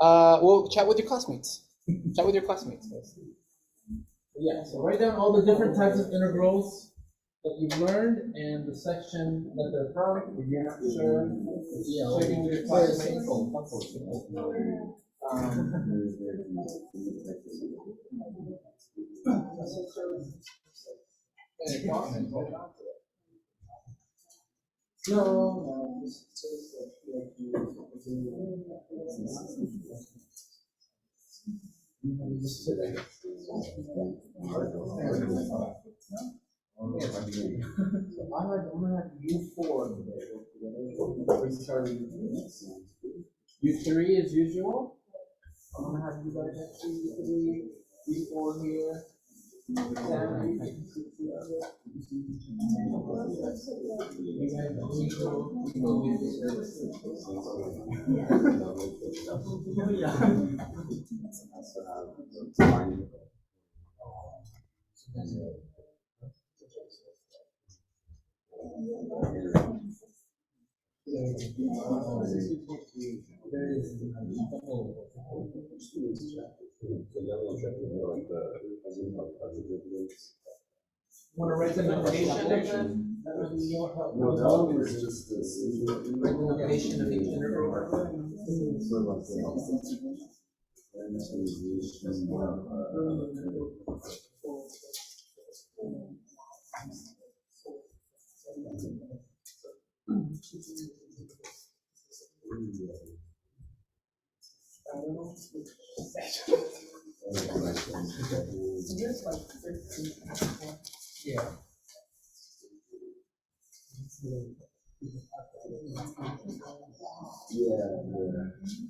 Well, chat with your classmates. Chat with your classmates. Yeah, so write down all the different types of integrals that you've learned and the section that they're from. If you're not sure, checking with your classmates. No, I'm gonna have U4 today. U3 as usual. I'm gonna have you guys have U3, U4 here. Want to write the notation? No, that one is just this. Write the notation of each integral. Yeah.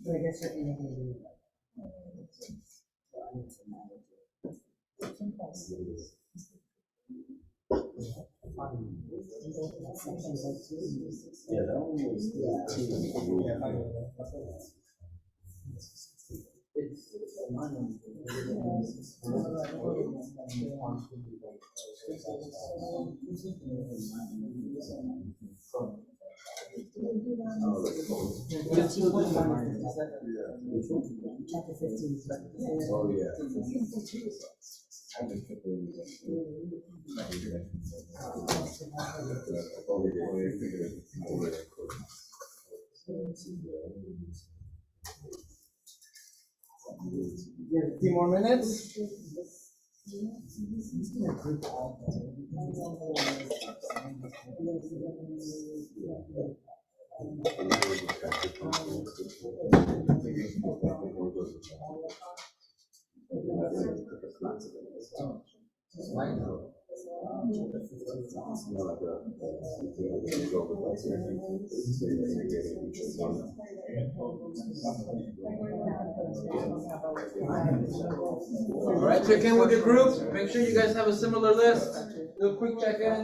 But I guess that one was Chapter 15. Oh, yeah. Yeah, a few more minutes. All right, check in with your group. Make sure you guys have a similar list. Do a quick check in. Yeah,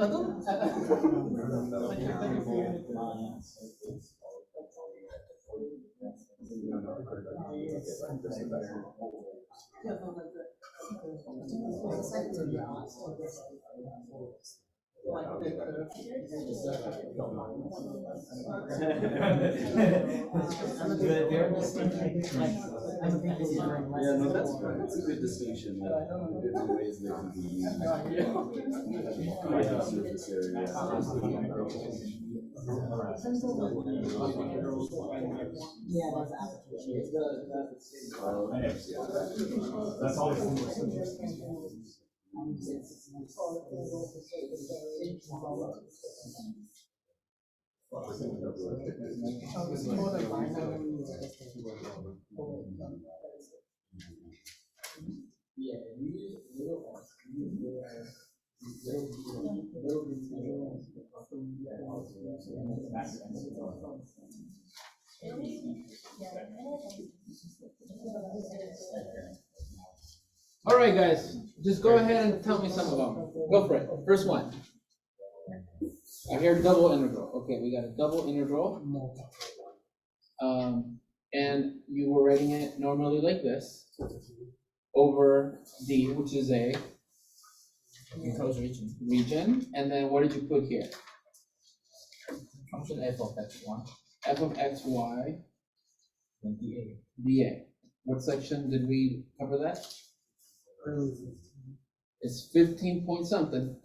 no, that's a good distinction. Different ways they can be used. Surface area. Yeah, that's application. That's all. All right, guys, just go ahead and tell me some of them. Go for it. First one. I hear double integral. Okay, we got a double integral. And you were writing it normally like this over D, which is a enclosed region. And then what did you put here? Function f of x1. F of xy dA. What section did we cover that? It's 15 point something.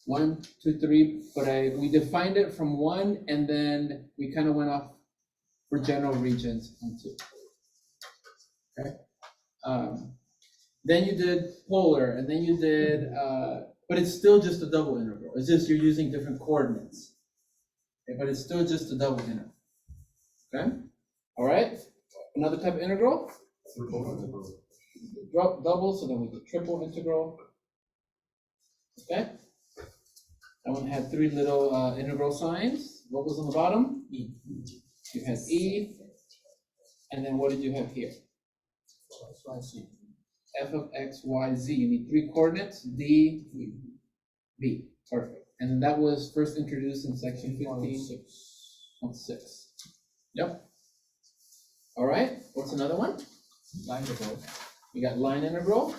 1, 2, 3, but we defined it from 1, and then we kind of went off for general regions on 2. Okay. Then you did polar, and then you did, but it's still just a double integral. It's just you're using different coordinates. Okay, but it's still just a double integral. Okay? All right? Another type of integral? Double, so then we did triple integral. Okay? That one had 3 little integral signs. What was on the bottom? E. You had E, and then what did you have here? F of x, y, z. You need 3 coordinates, D, B. Perfect. And that was first introduced in section 15.6. Yep. All right. What's another one? Line integral. We got line integral.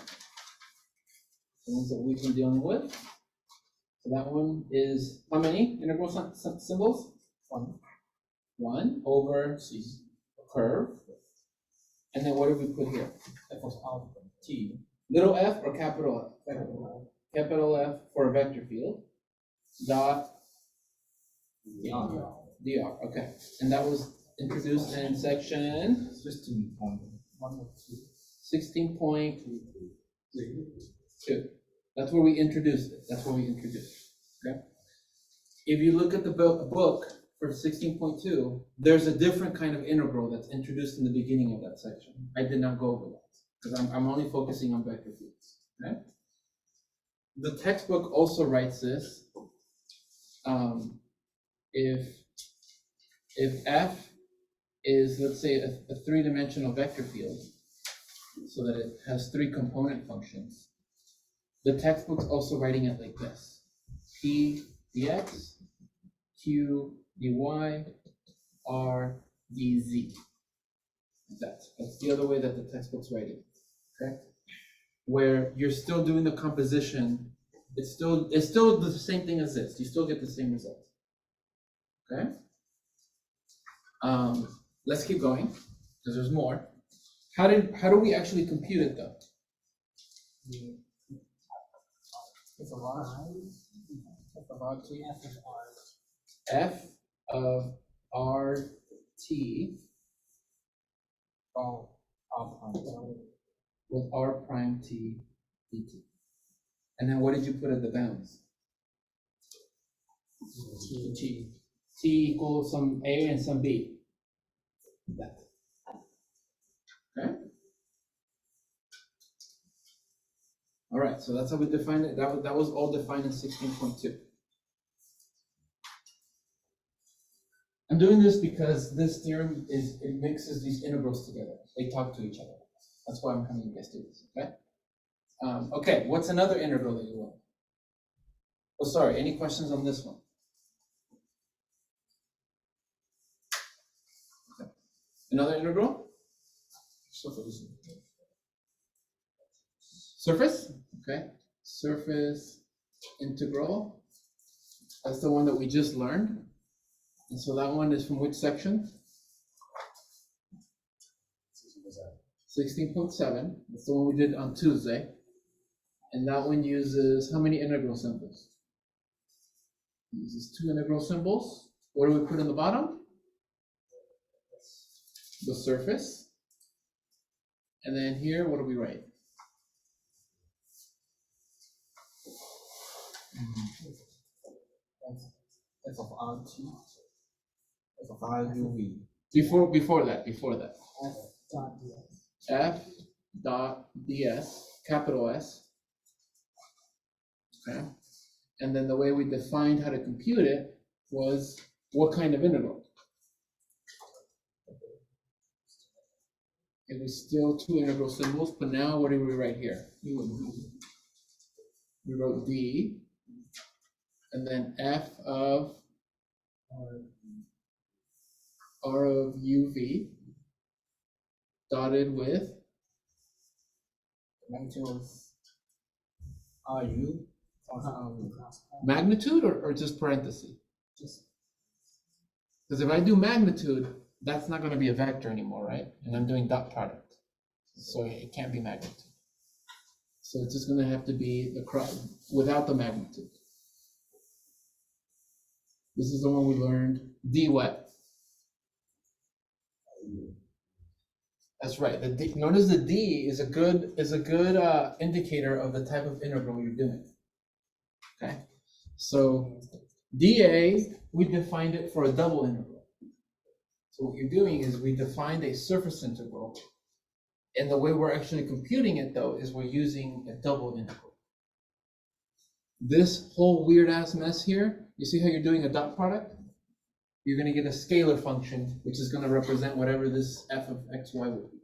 The ones that we've been dealing with. So that one is how many integral symbols? 1 over C. a curve. And then what did we put here? F of alpha T. Little f or capital F? Capital Capital F for a vector field. Dot dr. dr. Okay. And that was introduced in section 16.2. That's where we introduced it. That's where we introduced it. Okay. If you look at the book for 16.2, there's a different kind of integral that's introduced in the beginning of that section. I did not go over that because I'm only focusing on vector fields. Okay. The textbook also writes this. If f is, let's say, a 3-dimensional vector field, so that it has 3 component functions, the textbook's also writing it like this: P dx, Q dy, R dz. That's the other way that the textbook's writing. Okay, where you're still doing the composition. It's still the same thing as this. You still get the same result. Okay. Let's keep going because there's more. How do we actually compute it though? F of R. F of RT. F of RT Oh, with R prime T dt. And then what did you put at the bounds? T. T equals some A and some B. That. Okay. All right, so that's how we define it. That was all defined in 16.2. I'm doing this because this theorem it mixes these integrals together. They talk to each other. That's why I'm having you guys do this. Okay. Okay. What's another integral that you want? Oh, sorry. Any questions on this one? Okay. Another integral? Surface? Okay. Surface integral. That's the one that we just learned. And so that one is from which section? 16.7. That's the one we did on Tuesday. And that one uses how many integral symbols? It uses 2 integral symbols. What do we put in the bottom? The surface. And then here, what do we write? F of RT. F of RUV. Before that. F dot ds. F dot ds, capital S. Okay. And then the way we defined how to compute it was what kind of integral? It was still 2 integral symbols, but now what do we write here? We wrote D, and then F of R of UV dotted with Magnitude of RU or magnitude or just parentheses? just Because if I do magnitude, that's not going to be a vector anymore, right? And I'm doing dot product, so it can't be magnitude. So it's just going to have to be the without the magnitude. This is the one we learned, d wet. That's right. The d, notice the d is a good indicator of the type of integral you're doing. Okay, so dA, we defined it for a double integral. So what you're doing is we defined a surface integral, and the way we're actually computing it though is we're using a double integral. This whole weird ass mess here, you see how you're doing a dot product? You're going to get a scalar function, which is going to represent whatever this f of xy would be.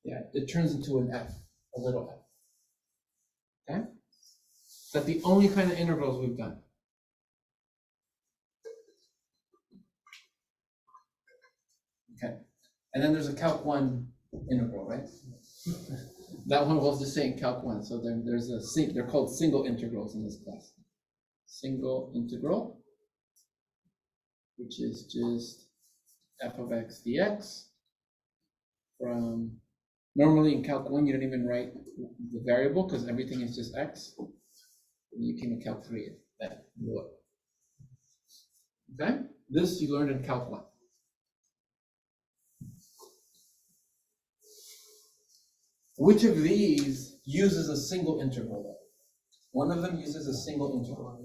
Yeah, it turns into an f, a little f. Okay? That's the only kind of integrals we've done. Okay. And then there's a Calc 1 integral, right? That one was just saying Calc 1. So then there's they're called single integrals in this class. Single integral, which is just f of x dx from, normally in Calc 1, you don't even write the variable because everything is just x. And you can calculate that. Okay? This you learned in Calc 1. Which of these uses a single integral? One of them uses a single integral.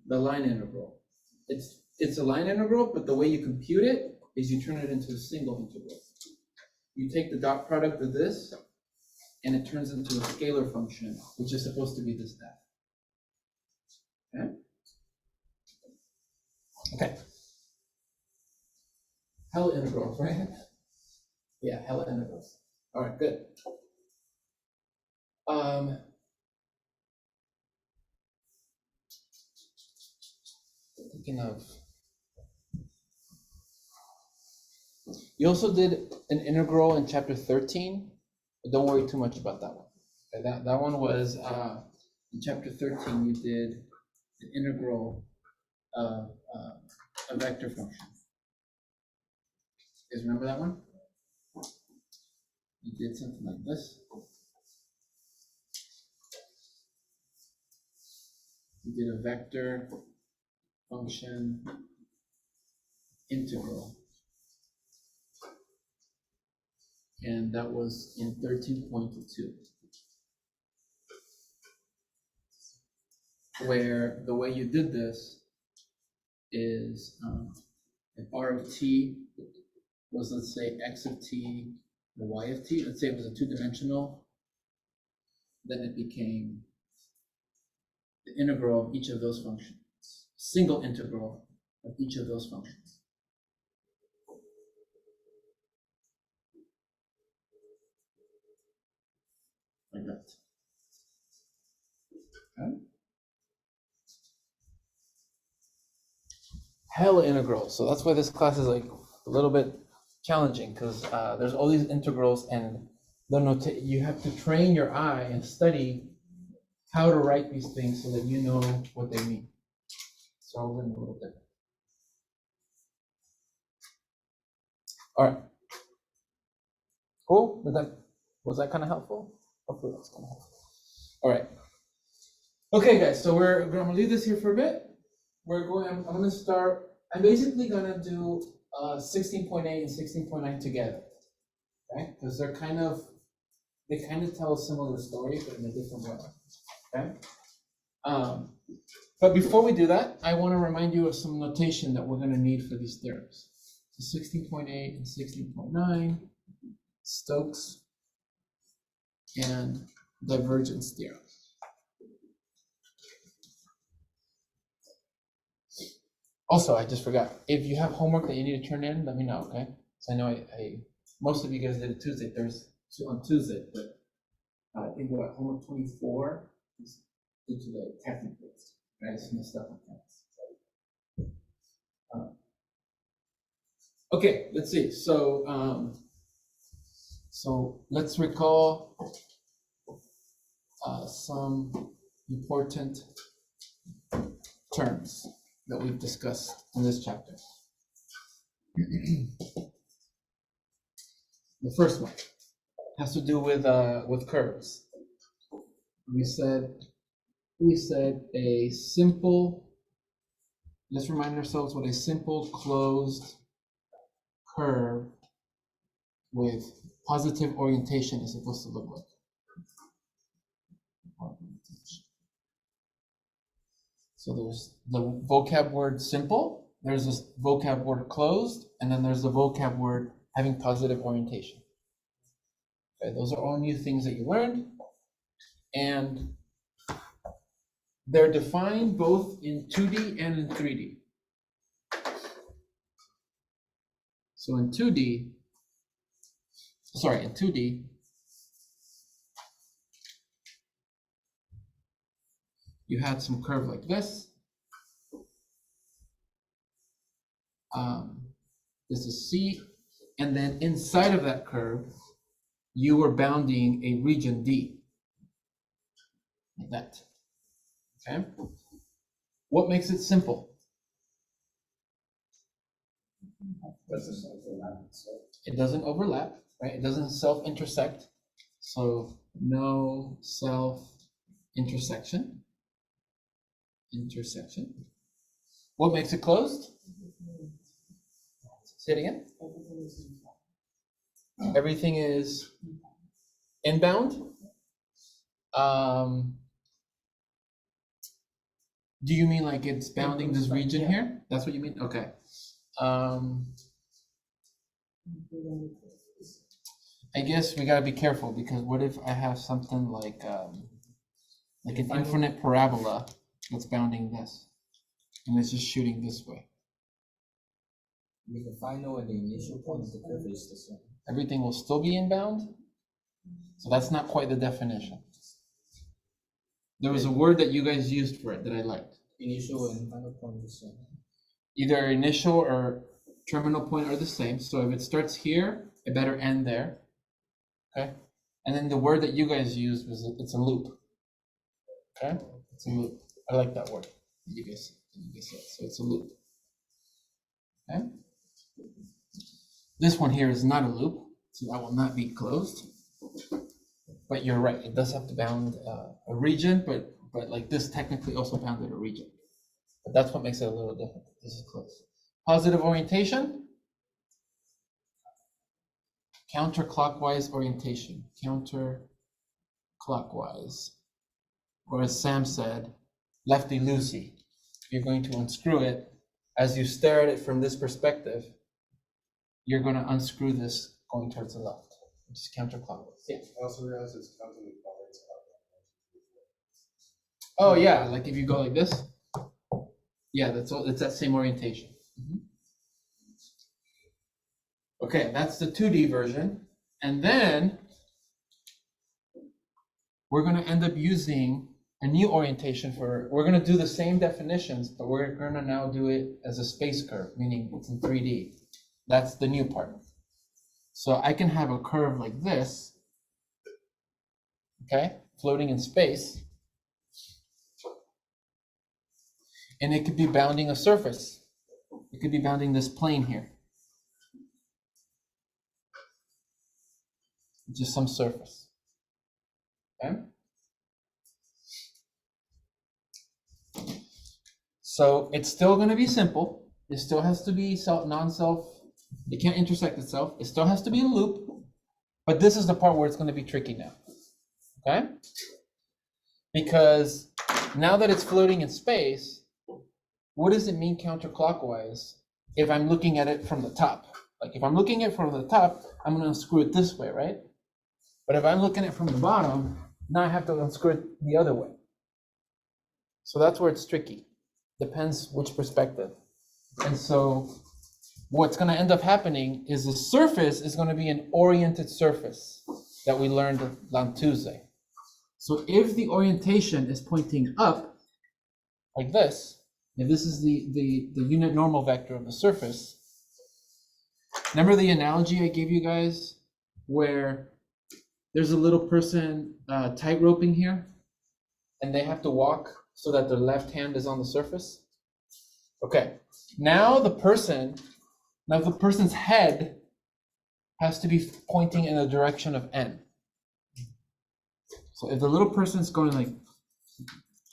The line integral. It's a line integral, but the way you compute it is you turn it into a single integral. You take the dot product of this, and it turns into a scalar function, which is supposed to be this f. Okay? Okay. Hella integrals, right? Yeah, hella integrals. All right, good. Thinking of, you also did an integral in chapter 13, but don't worry too much about that one. Okay, that one was in chapter 13. You did the integral of a vector function. You guys remember that one? You did something like this. You did a vector function integral. And that was in 13.2, where the way you did this is if r of t was, let's say, x of t and y of t, let's say it was a two-dimensional, then it became the integral of each of those functions, single integral of each of those functions. Like that. Okay. Hella integrals. So that's why this class is like a little bit challenging, because there's all these integrals, and you have to train your eye and study how to write these things so that you know what they mean. So I'll learn a little bit. All right. Cool. Was that kind of helpful? Hopefully that's kind of helpful. All right. Okay, guys. So we're going to leave this here for a bit. I'm going to start. I'm basically going to do 16.8 and 16.9 together, okay? Because they kind of tell a similar story, but in a different way, okay? But before we do that, I want to remind you of some notation that we're going to need for these theorems. So 16.8 and 16.9, Stokes and Divergence Theorem. Also, I just forgot, if you have homework that you need to turn in, let me know, okay? So I know most of you guys did it on Tuesday, but I think about homework 24 is due to the technical, right? It's messed up on that. Okay, let's see. So let's recall some important terms. that we've discussed in this chapter. The first one has to do with curves. We said a simple, let's remind ourselves what a simple closed curve with positive orientation is supposed to look like. So there's the vocab word simple, there's this vocab word closed, and then there's the vocab word having positive orientation. Okay, those are all new things that you learned, and they're defined both in 2D and in 3D. So in 2D, you had some curve like this. This is C, and then inside of that curve, you were bounding a region D, like that. Okay. What makes it simple? It doesn't overlap, right? It doesn't self-intersect. So no self-intersection. What makes it closed? Say it again. Everything is inbound. Do you mean like it's bounding this region here? That's what you mean? Okay. I guess we gotta be careful, because what if I have something like an infinite parabola that's bounding this, and it's just shooting this way? The final and the initial point of the curve is the same. Everything will still be inbound? So that's not quite the definition. There was a word that you guys used for it that I liked. Initial and final point is the same. Either initial or terminal point are the same. So if it starts here, it better end there. Okay? And then the word that you guys used was it's a loop. Okay? It's a loop. I like that word that you guys said. So it's a loop. Okay? This one here is not a loop, so that will not be closed. But you're right, it does have to bound a region, but like this technically also bounded a region. But that's what makes it a little different. This is close. Positive orientation. Counterclockwise orientation. Counterclockwise. Or as Sam said, lefty-loosey. You're going to unscrew it. As you stare at it from this perspective, you're going to unscrew this going towards the left, which is counterclockwise. Yeah. I also realize it's counterclockwise. Oh yeah, like if you go like this. Yeah, that's all. It's that same orientation. Okay, that's the 2D version, and then we're going to end up using a new orientation for. We're going to do the same definitions, but we're going to now do it as a space curve, meaning it's in 3D. That's the new part. So I can have a curve like this, okay, floating in space, and it could be bounding a surface. It could be bounding this plane here, just some surface, okay? So it's still going to be simple. It still has to be non-self. It can't intersect itself. It still has to be a loop. But this is the part where it's going to be tricky now. Okay? Because now that it's floating in space, what does it mean counterclockwise if I'm looking at it from the top? Like if I'm looking at it from the top, I'm going to unscrew it this way, right? But if I'm looking at it from the bottom, now I have to unscrew it the other way. So that's where it's tricky. Depends which perspective. And so what's going to end up happening is the surface is going to be an oriented surface that we learned on Tuesday. So if the orientation is pointing up, like this, if this is the unit normal vector of the surface, remember the analogy I gave you guys where there's a little person tight roping here, and they have to walk so that their left hand is on the surface? Okay, now the person's head has to be pointing in the direction of n. So if the little person's going like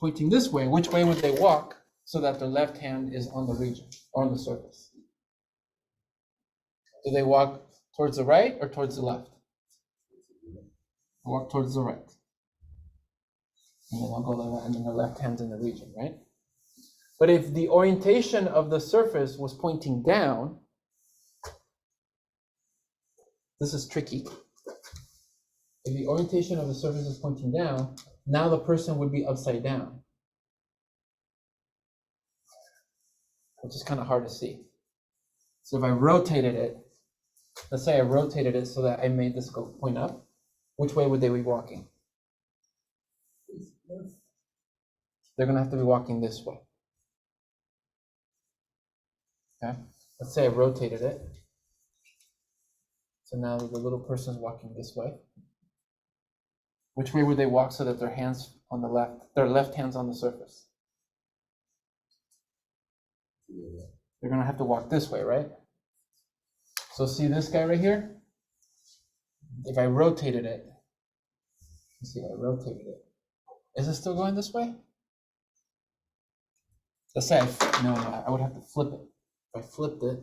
pointing this way, which way would they walk so that their left hand is on the region or on the surface? Do they walk towards the right or towards the left? Walk towards the right. And then I'll go like that, and then the left hand's in the region, right? But if the orientation of the surface was pointing down, this is tricky. If the orientation of the surface is pointing down, now the person would be upside down, which is kind of hard to see. So if I rotated it, let's say I rotated it so that I made this go point up, which way would they be walking? They're going to have to be walking this way. Okay? Let's say I rotated it. So now the little person's walking this way. Which way would they walk so that their hands on the left, their left hand's on the surface? They're going to have to walk this way, right? So see this guy right here? If I rotated it, let's see, I rotated it. Is it still going this way? Let's say no, I would have to flip it. If I flipped it,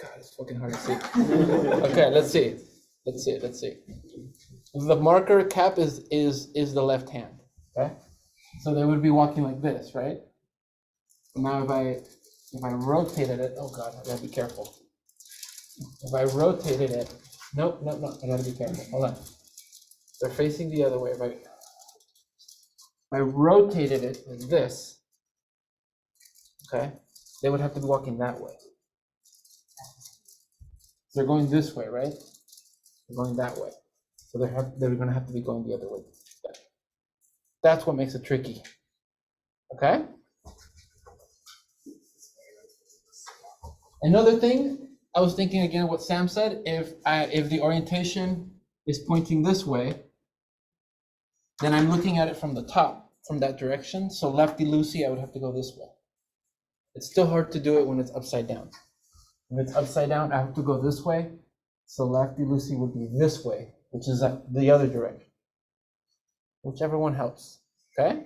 God, it's fucking hard to see. Okay, let's see. The marker cap is the left hand. Okay, so they would be walking like this, right? Now if I rotated it, oh God, I gotta be careful. If I rotated it, nope, I gotta be careful. Hold on. They're facing the other way. If I rotated it like this, okay, they would have to be walking that way. They're going this way, right? They're going that way. So they're going to have to be going the other way. That's what makes it tricky. Okay? Another thing, I was thinking again what Sam said, if the orientation is pointing this way, then I'm looking at it from the top, from that direction. So lefty-loosey, I would have to go this way. It's still hard to do it when it's upside down. If it's upside down, I have to go this way. So lefty-loosey would be this way, which is the other direction. Whichever one helps, okay?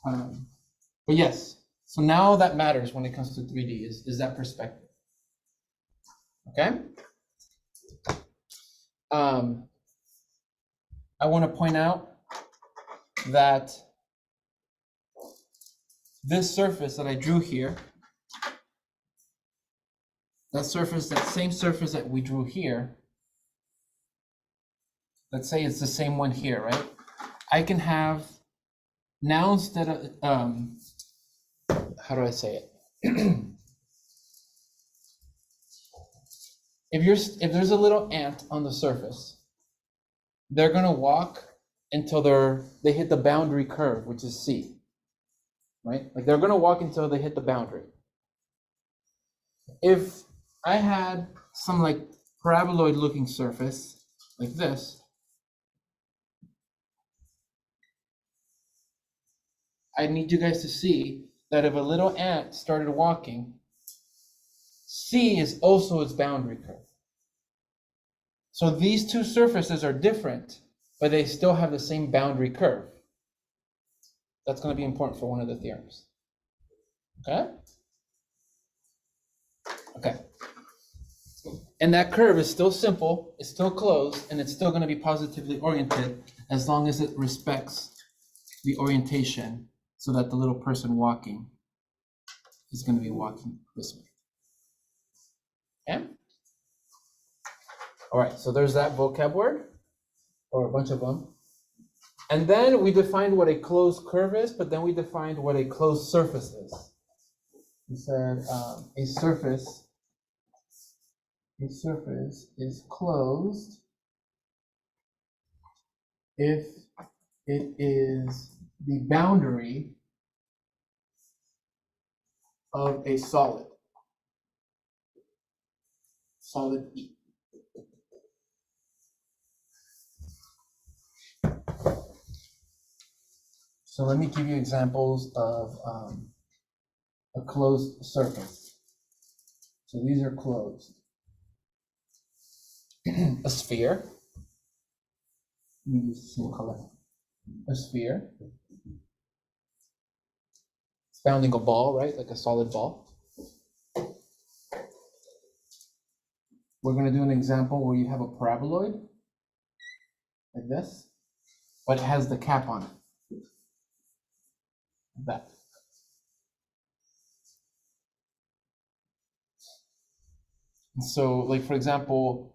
But yes, so now that matters when it comes to 3D is that perspective, okay? I want to point out that this surface that I drew here, that same surface that we drew here, let's say it's the same one here, right? I can have, now instead of, how do I say it? If there's a little ant on the surface, they're gonna walk until they hit the boundary curve, which is C, right? Like they're gonna walk until they hit the boundary. If I had some like paraboloid looking surface like this, I need you guys to see that if a little ant started walking, C is also its boundary curve. So these two surfaces are different, but they still have the same boundary curve. That's going to be important for one of the theorems. Okay? Okay. And that curve is still simple, it's still closed, and it's still going to be positively oriented as long as it respects the orientation so that the little person walking is going to be walking this way. Okay? All right, so there's that vocab word, or a bunch of them. And then we defined what a closed curve is, but then we defined what a closed surface is. We said a surface is closed if it is the boundary of a solid E. So let me give you examples of a closed surface. So these are closed. A sphere. Let me use the same color. A sphere. It's bounding a ball, right? Like a solid ball. We're going to do an example where you have a paraboloid, like this, but it has the cap on it. Like that. So, like, for example,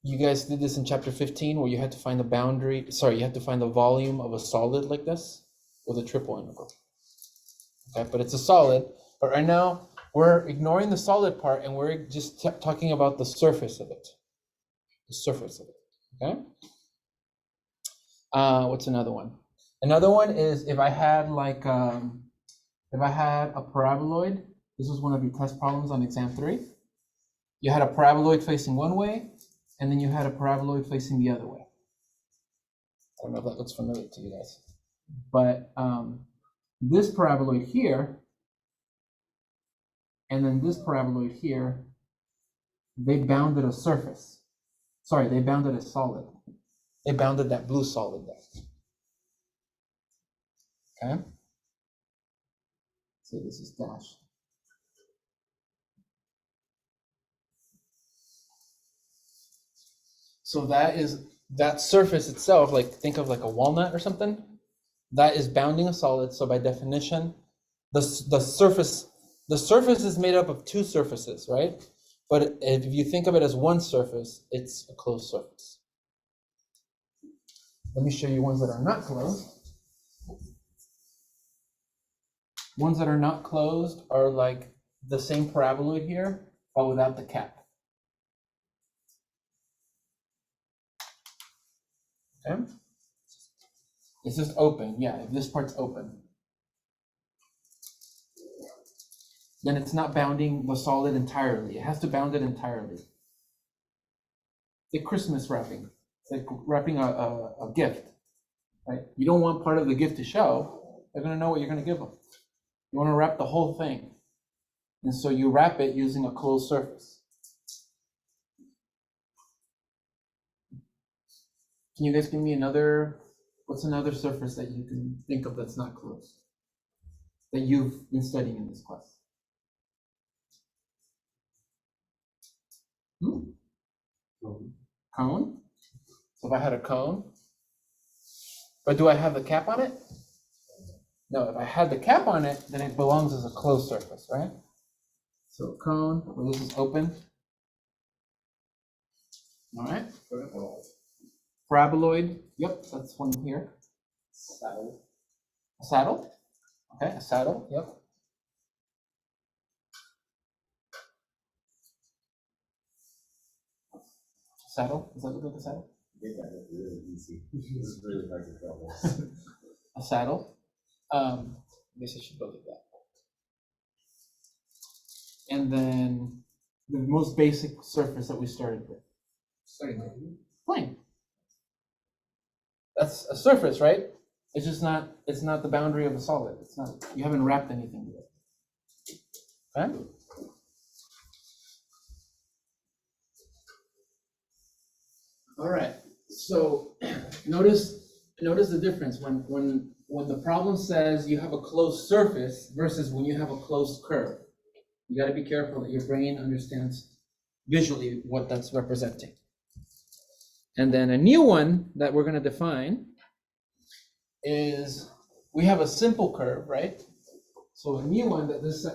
you guys did this in chapter 15 where you had to find the boundary, you had to find the volume of a solid like this with a triple integral. Okay, but it's a solid. But right now, we're ignoring the solid part and we're just talking about the surface of it. The surface of it, okay? What's another one? Another one is if I had like, if I had a paraboloid, this was one of your test problems on exam 3. You had a paraboloid facing one way, and then you had a paraboloid facing the other way. I don't know if that looks familiar to you guys. But this paraboloid here, and then this paraboloid here, they bounded a surface. Sorry, they bounded a solid. They bounded that blue solid there. Okay? Say this is dashed. So that surface itself, like think of like a walnut or something, that is bounding a solid. So by definition, the surface is made up of two surfaces, right? But if you think of it as one surface, it's a closed surface. Let me show you ones that are not closed. Ones that are not closed are like the same paraboloid here, but without the cap. Okay? It's just open, yeah, if this part's open. Then it's not bounding the solid entirely. It has to bound it entirely. It's like Christmas wrapping. It's like wrapping a gift, right? You don't want part of the gift to show. They're going to know what you're going to give them. You want to wrap the whole thing. And so you wrap it using a closed surface. Can you guys give me what's another surface that you can think of that's not closed? That you've been studying in this class? Cone. So if I had a cone, but do I have the cap on it? No, if I had the cap on it, then it belongs as a closed surface, right? So cone, well, this is open. All right. Paraboloid, yep, that's one here. Saddle. A saddle? Okay, a saddle, yep. Saddle, does that look like a saddle? Yeah, that's really easy. This is really hard to tell. A saddle. I guess I should go like that. And then the most basic surface that we started with. Plane. That's a surface, right? It's just not, it's not the boundary of a solid. It's not, you haven't wrapped anything with it. Okay? All right. So notice the difference when the problem says you have a closed surface versus when you have a closed curve. You got to be careful that your brain understands visually what that's representing. And then a new one that we're going to define is we have a simple curve, right? So a new one that this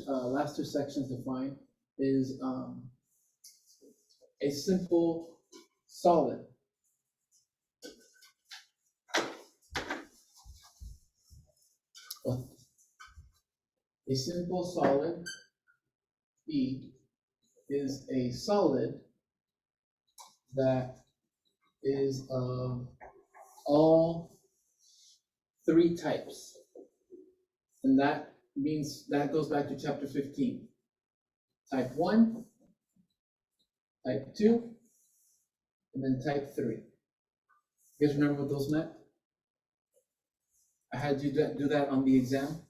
last two sections define is a simple solid. A simple solid E is a solid that is of all three types. And that means that goes back to chapter 15. Type 1, type 2, and then type 3. You guys remember what those meant? I had you do that on the exam.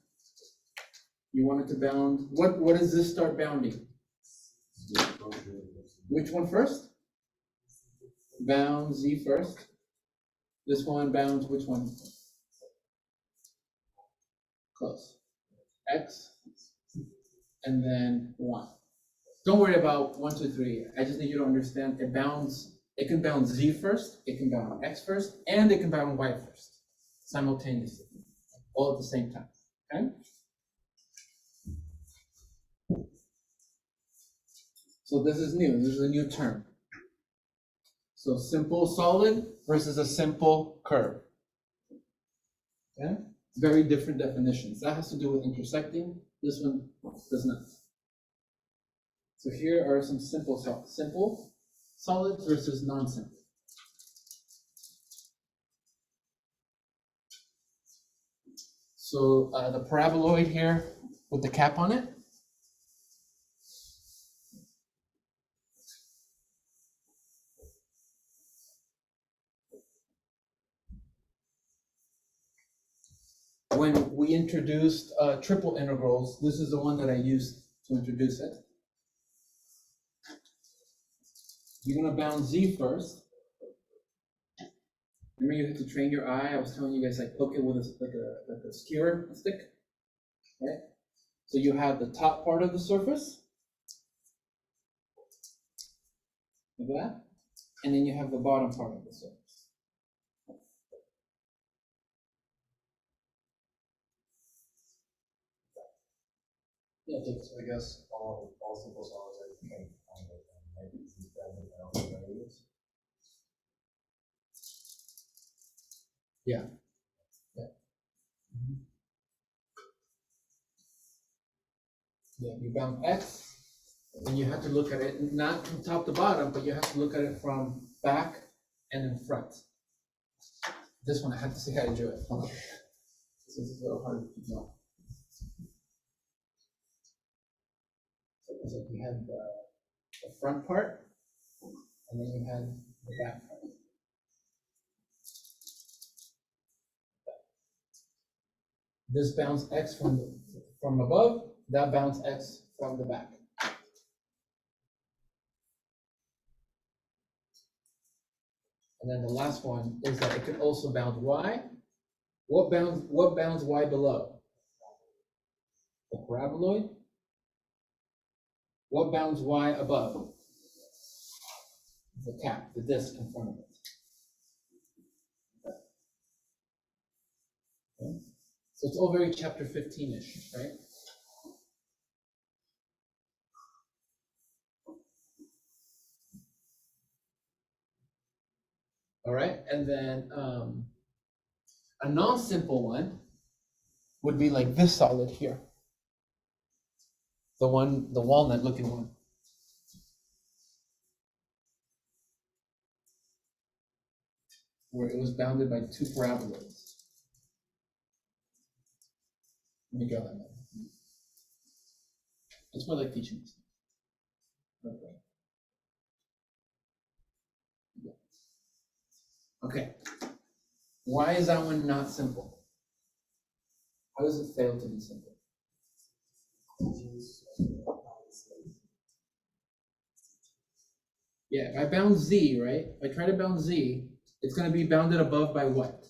You wanted to bound, what does this start bounding? Which one first? Bound Z first. This one bounds which one? Close. X, and then 1. Don't worry about 1, 2, 3. I just need you to understand it bounds, it can bound Z first, it can bound X first, and it can bound Y first, simultaneously, all at the same time, okay? So this is new, this is a new term. So simple solid versus a simple curve. Okay? Very different definitions. That has to do with intersecting. This one does not. So here are some simple solids versus non-simple. So the paraboloid here with the cap on it. When we introduced triple integrals, this is the one that I used to introduce it. You're going to bound Z first. Remember, you have to train your eye. I was telling you guys, like, poke it with a skewer stick. Okay? So you have the top part of the surface, like that, and then you have the bottom part of the surface. Yeah, I guess all simple solids are the same kind of thing, right? These bounded boundary values. Yeah. Yeah, you bound X, and you have to look at it not from top to bottom, but you have to look at it from back and in front. This one I have to see how to do it. Okay. This is a little hard to know. So you had the front part, and then you had the back part. This bounds X from above, that bounds X from the back. And then the last one is that it can also bound Y. What bounds Y below? The paraboloid. What bounds Y above? The cap, the disc in front of it. Okay. So it's all very chapter 15-ish, right? All right, and then a non-simple one would be like this solid here. The walnut looking one. Where it was bounded by 2 paraboloids. Let me draw that one. It's more like teaching. Okay. Okay. Why is that one not simple? How does it fail to be simple? Yeah, if I bound Z, right? If I try to bound Z, it's going to be bounded above by what?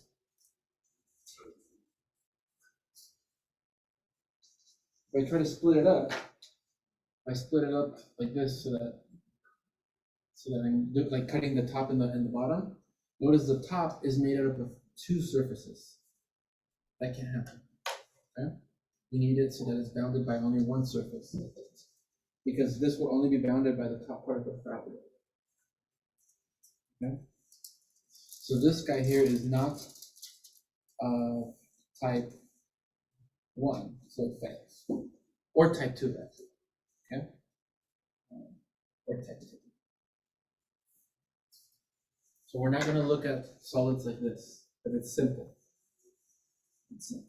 If I try to split it up, I split it up like this so that I'm like cutting the top and the bottom. Notice the top is made out of 2 surfaces. That can't happen. Okay? You need it so that it's bounded by only 1 surface. Because this will only be bounded by the top part of the paraboloid. Okay? So this guy here is not type 1, so it fails. Or type 2, actually. Okay? Or type 2. So we're not going to look at solids like this, but it's simple. It's simple.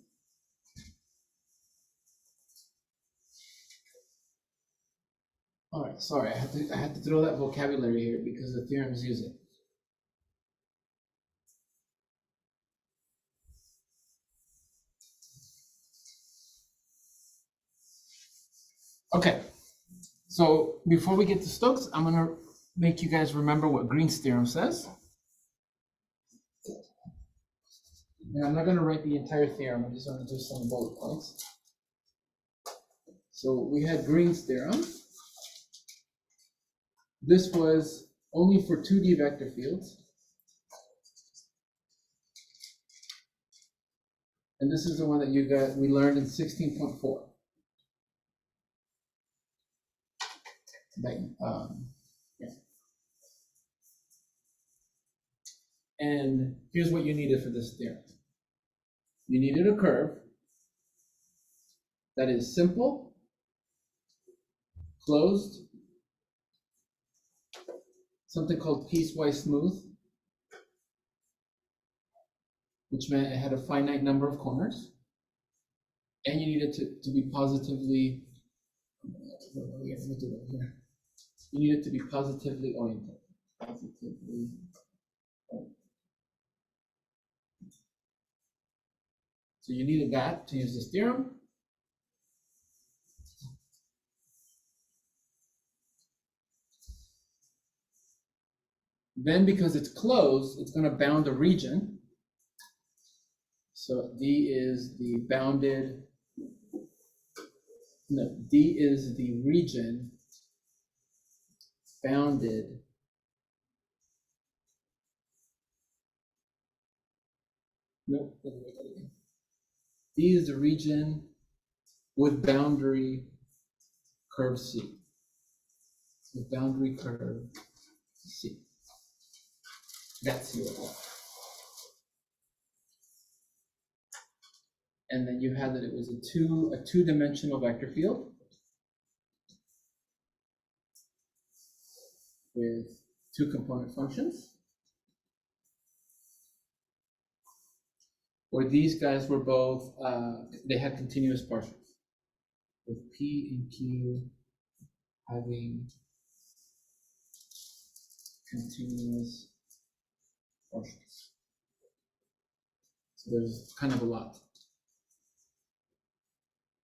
All right, sorry, I had to throw that vocabulary here because the theorems use it. Okay, so before we get to Stokes, I'm gonna make you guys remember what Green's theorem says. And I'm not gonna write the entire theorem, I'm just gonna do some bullet points. So we had Green's theorem. This was only for 2D vector fields. And this is the one that we learned in 16.4. Yeah. And here's what you needed for this theorem. You needed a curve that is simple, closed, something called piecewise smooth, which meant it had a finite number of corners, and you needed to be positively, you need it to be positively oriented. So you needed that to use this theorem. Then because it's closed, it's going to bound a region. So D is the bounded, no, D is the region bounded nope, D is the region with boundary curve C. With boundary curve C. That's your one. And then you had that it was a two-dimensional vector field with two component functions, where these guys were both, they had continuous partials, with P and Q having continuous partials. So there's kind of a lot.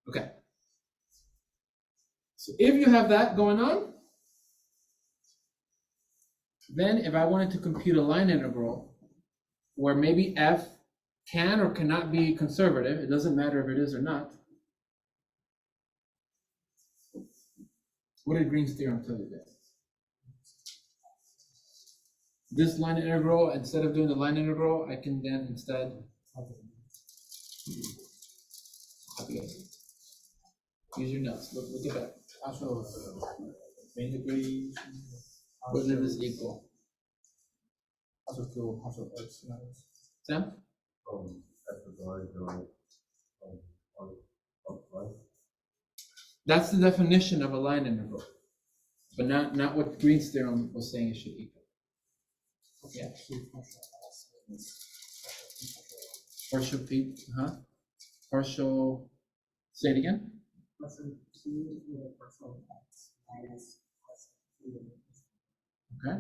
Okay. So if you have that going on, then if I wanted to compute a line integral where maybe f can or cannot be conservative, it doesn't matter if it is or not. What did Green's theorem tell you there? This line integral, instead of doing the line integral, I can then instead use your notes. Look at that. Also, main degree. What is this equal? Also to partial x minus. Sam? That's the definition of a line integral, but not what Green's theorem was saying it should equal. Yeah. Partial P, partial, say it again. Okay.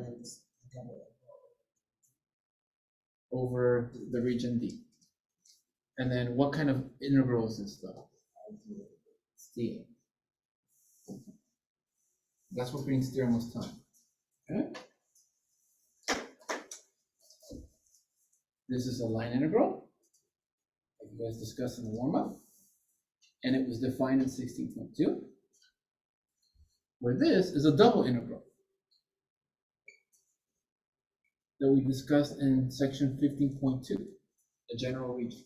Over the region D. And then what kind of integral is this though? It's D. That's what Green's theorem was telling. Okay. This is a line integral, like you guys discussed in the warm-up, and it was defined in 16.2, where this is a double integral that we discussed in section 15.2, the general region.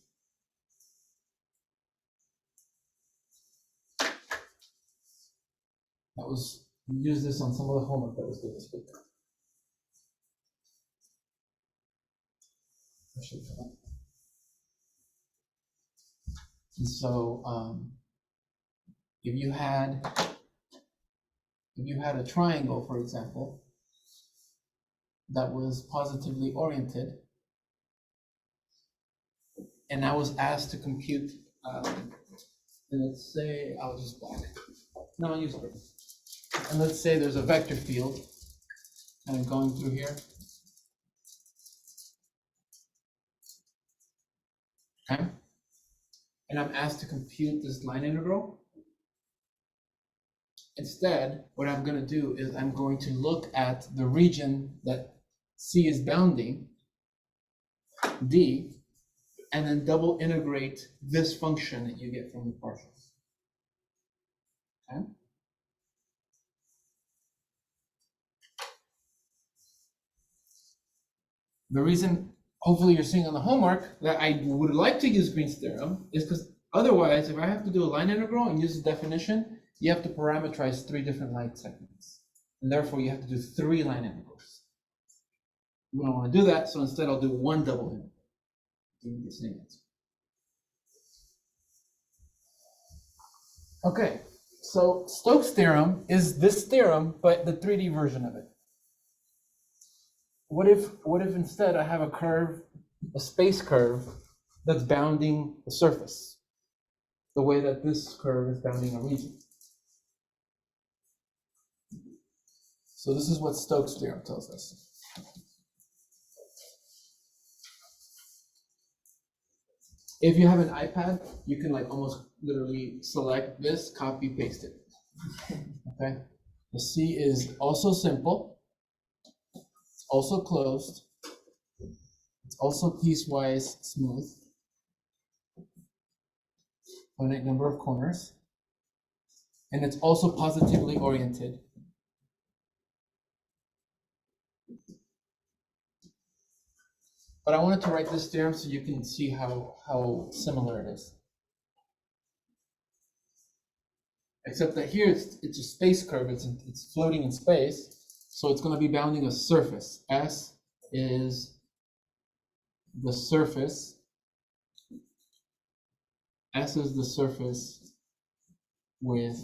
That was, we used this on some of the homework that was given this week. And so, if you had a triangle, for example, that was positively oriented, and I was asked to compute, and let's say I'll just block. No, I'll use it. And let's say there's a vector field kind of going through here. Okay. And I'm asked to compute this line integral. instead, what I'm going to do is I'm going to look at the region that C is bounding, D, and then double integrate this function that you get from the partials. Okay? The reason, hopefully you're seeing on the homework, that I would like to use Green's theorem is because otherwise, if I have to do a line integral and use the definition, you have to parameterize 3 different line segments. And therefore, you have to do 3 line integrals. We don't want to do that, so instead I'll do 1 double integral. Give you the same answer. Okay, so Stoke's theorem is this theorem, but the 3D version of it. What if instead I have a curve, a space curve, that's bounding the surface, the way that this curve is bounding a region? So this is what Stoke's theorem tells us. If you have an iPad, you can like almost literally select this, copy, paste it. Okay. The C is also simple. It's also closed. It's also piecewise smooth. Finite number of corners. And it's also positively oriented. But I wanted to write this theorem so you can see how similar it is. Except that here it's a space curve, it's floating in space, so it's going to be bounding a surface. S is the surface. S is the surface with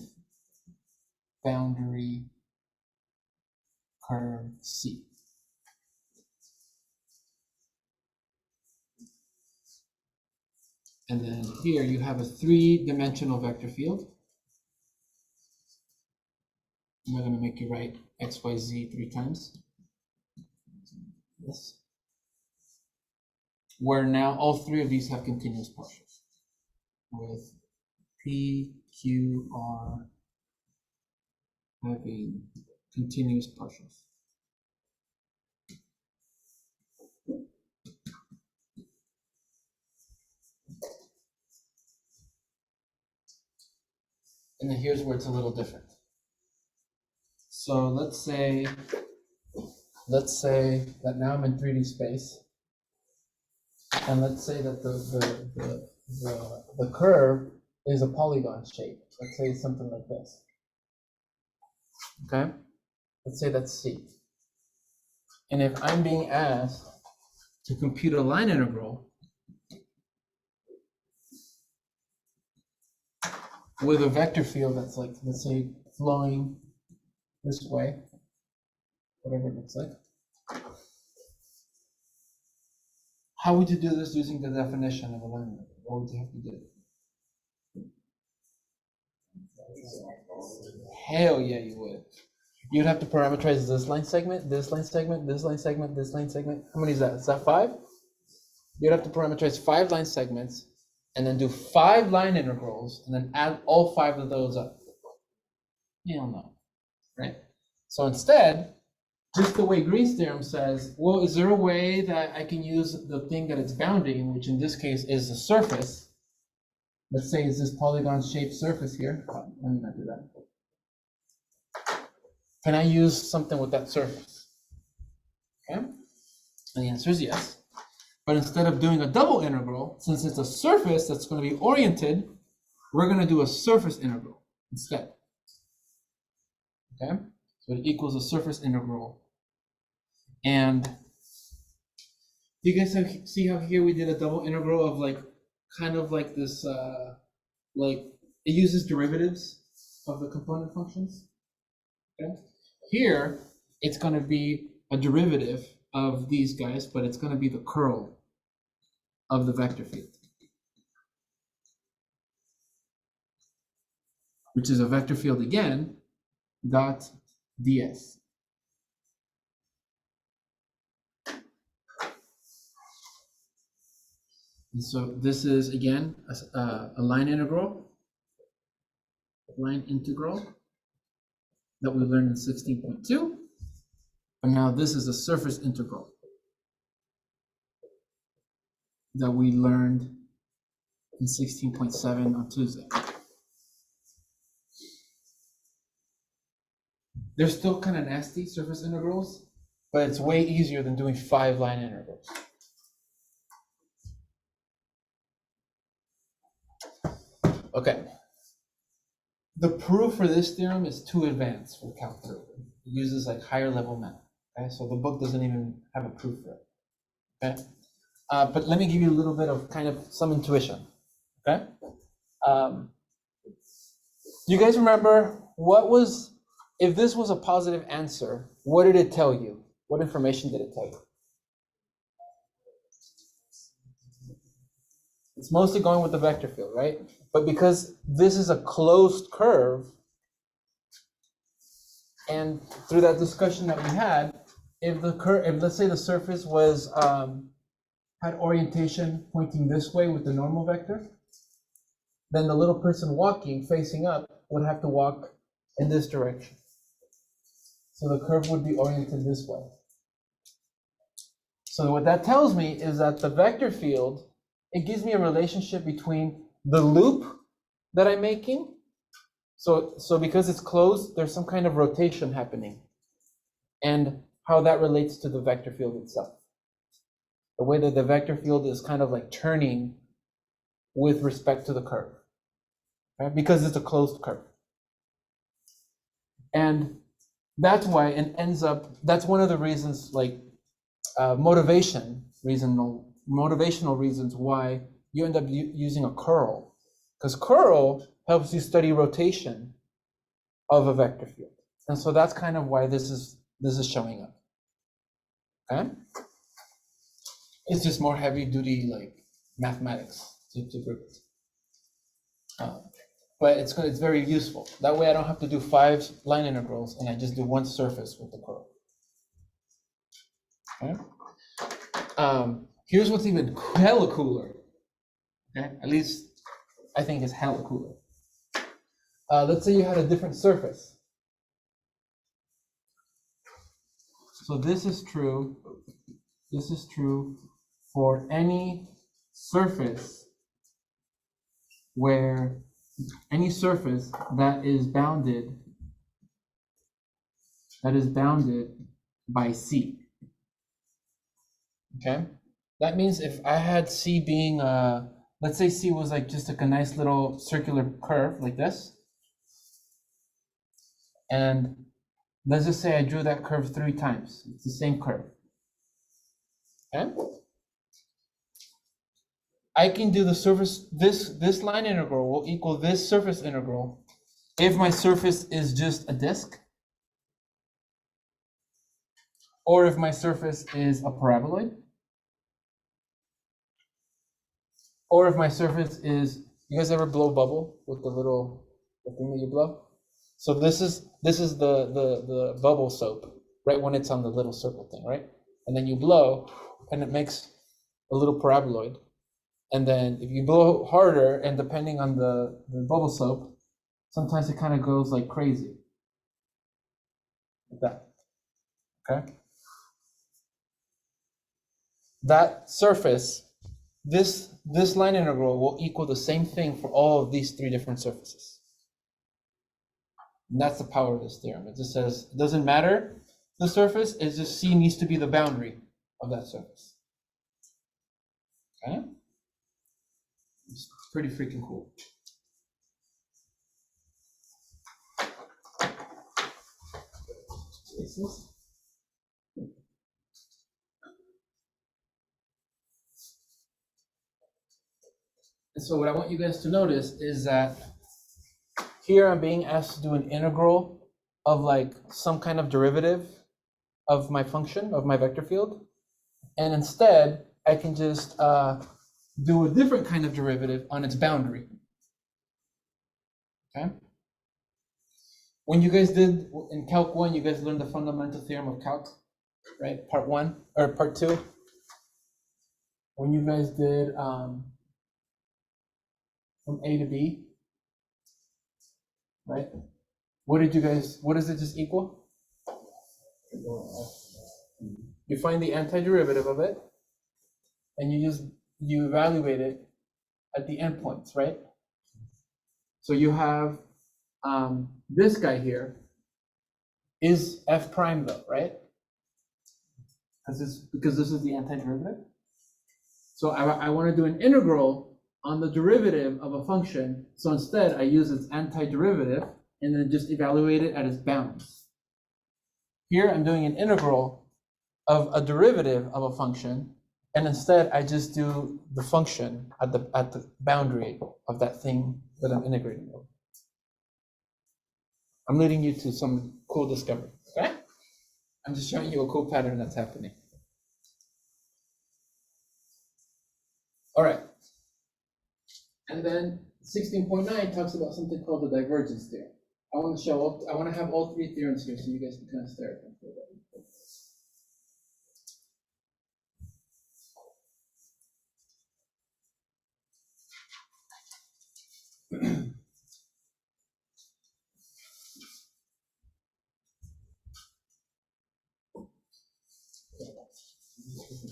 boundary curve C. And then here you have a 3-dimensional vector field. I'm not going to make you write x, y, z 3 times. Yes. Where now all 3 of these have continuous partials with P, Q, R having continuous partials. And then here's where it's a little different. So let's say that now I'm in 3D space, and let's say that the curve is a polygon shape. Let's say it's something like this. Okay, let's say that's C. And if I'm being asked to compute a line integral with a vector field that's like, let's say, flowing this way, whatever it looks like, how would you do this using the definition of a line integral? What would you have to do? Hell yeah, you would. You'd have to parameterize this line segment, this line segment, this line segment, this line segment. How many is that? Is that 5? You'd have to parameterize 5 line segments and then do 5 line integrals and then add all 5 of those up. Hell no, right? So instead, just the way Green's theorem says, well, is there a way that I can use the thing that it's bounding, which in this case is the surface? Let's say it's this polygon-shaped surface here. Let me not do that. Can I use something with that surface? Okay, and the answer is yes. But instead of doing a double integral, since it's a surface that's going to be oriented, we're going to do a surface integral instead. Okay, so it equals a surface integral. And you guys see how here we did a double integral of like, kind of like this, like it uses derivatives of the component functions. Okay, here it's going to be a derivative of these guys, but it's going to be the curl of the vector field, which is a vector field again, dot ds. And so this is again a line integral, that we learned in 16.2, but now this is a surface integral that we learned in 16.7 on Tuesday. They're still kind of nasty, surface integrals, but it's way easier than doing 5 line integrals. Okay. The proof for this theorem is too advanced for Calc 3. It uses like higher level math. Okay, so the book doesn't even have a proof for it. Okay, but let me give you a little bit of kind of some intuition. Okay, do you guys remember what was, if this was a positive answer, what did it tell you? What information did it tell you? It's mostly going with the vector field, right? But because this is a closed curve, and through that discussion that we had, if the curve, if let's say the surface was had orientation pointing this way with the normal vector, then the little person walking facing up would have to walk in this direction. So the curve would be oriented this way. So what that tells me is that the vector field, it gives me a relationship between the loop that I'm making. So because it's closed, there's some kind of rotation happening, and how that relates to the vector field itself. The way that the vector field is kind of like turning with respect to the curve, right? Because it's a closed curve. And that's why it ends up, that's one of the reasons, like motivational reasons why you end up using a curl. Because curl helps you study rotation of a vector field. And so that's kind of why this is showing up. Okay? It's just more heavy duty like mathematics to prove it. But it's very useful. That way I don't have to do 5 line integrals and I just do one surface with the curl. Okay? Here's what's even hella cooler. Okay? At least I think it's hella cooler. Let's say you had a different surface. So this is true for any surface where any surface that is bounded by C. Okay? That means if I had C being let's say C was like just like a nice little circular curve like this. And let's just say I drew that curve 3 times. It's the same curve. Okay? I can do the surface, this line integral will equal this surface integral if my surface is just a disk, or if my surface is a paraboloid, or if my surface is, you guys ever blow bubble with the thing that you blow? So this is the bubble soap, right, when it's on the little circle thing, right? And then you blow and it makes a little paraboloid. And then if you blow harder, and depending on the bubble soap, sometimes it kind of goes like crazy. Like that. Okay? That surface, this line integral will equal the same thing for all of these 3 different surfaces. And that's the power of this theorem. It just says it doesn't matter the surface, it's just C needs to be the boundary of that surface. Okay? It's pretty freaking cool. And so what I want you guys to notice is that here I'm being asked to do an integral of like some kind of derivative of my function, of my vector field. And instead, I can just do a different kind of derivative on its boundary. Okay? When you guys did, in Calc 1, you guys learned the fundamental theorem of calc, right? Part 1, or part 2. When you guys did from A to B, right? what does it just equal? You find the antiderivative of it, and you evaluate it at the endpoints, right? So you have this guy here is f prime though, right? Because this is the antiderivative. So I want to do an integral on the derivative of a function. So instead I use its antiderivative and then just evaluate it at its bounds. Here I'm doing an integral of a derivative of a function, and instead I just do the function at the boundary of that thing that I'm integrating over. I'm leading you to some cool discovery, okay? I'm just showing you a cool pattern that's happening. All right. And then 16.9 talks about something called the divergence theorem. I want to have all three theorems here so you guys can kind of stare at them for a bit.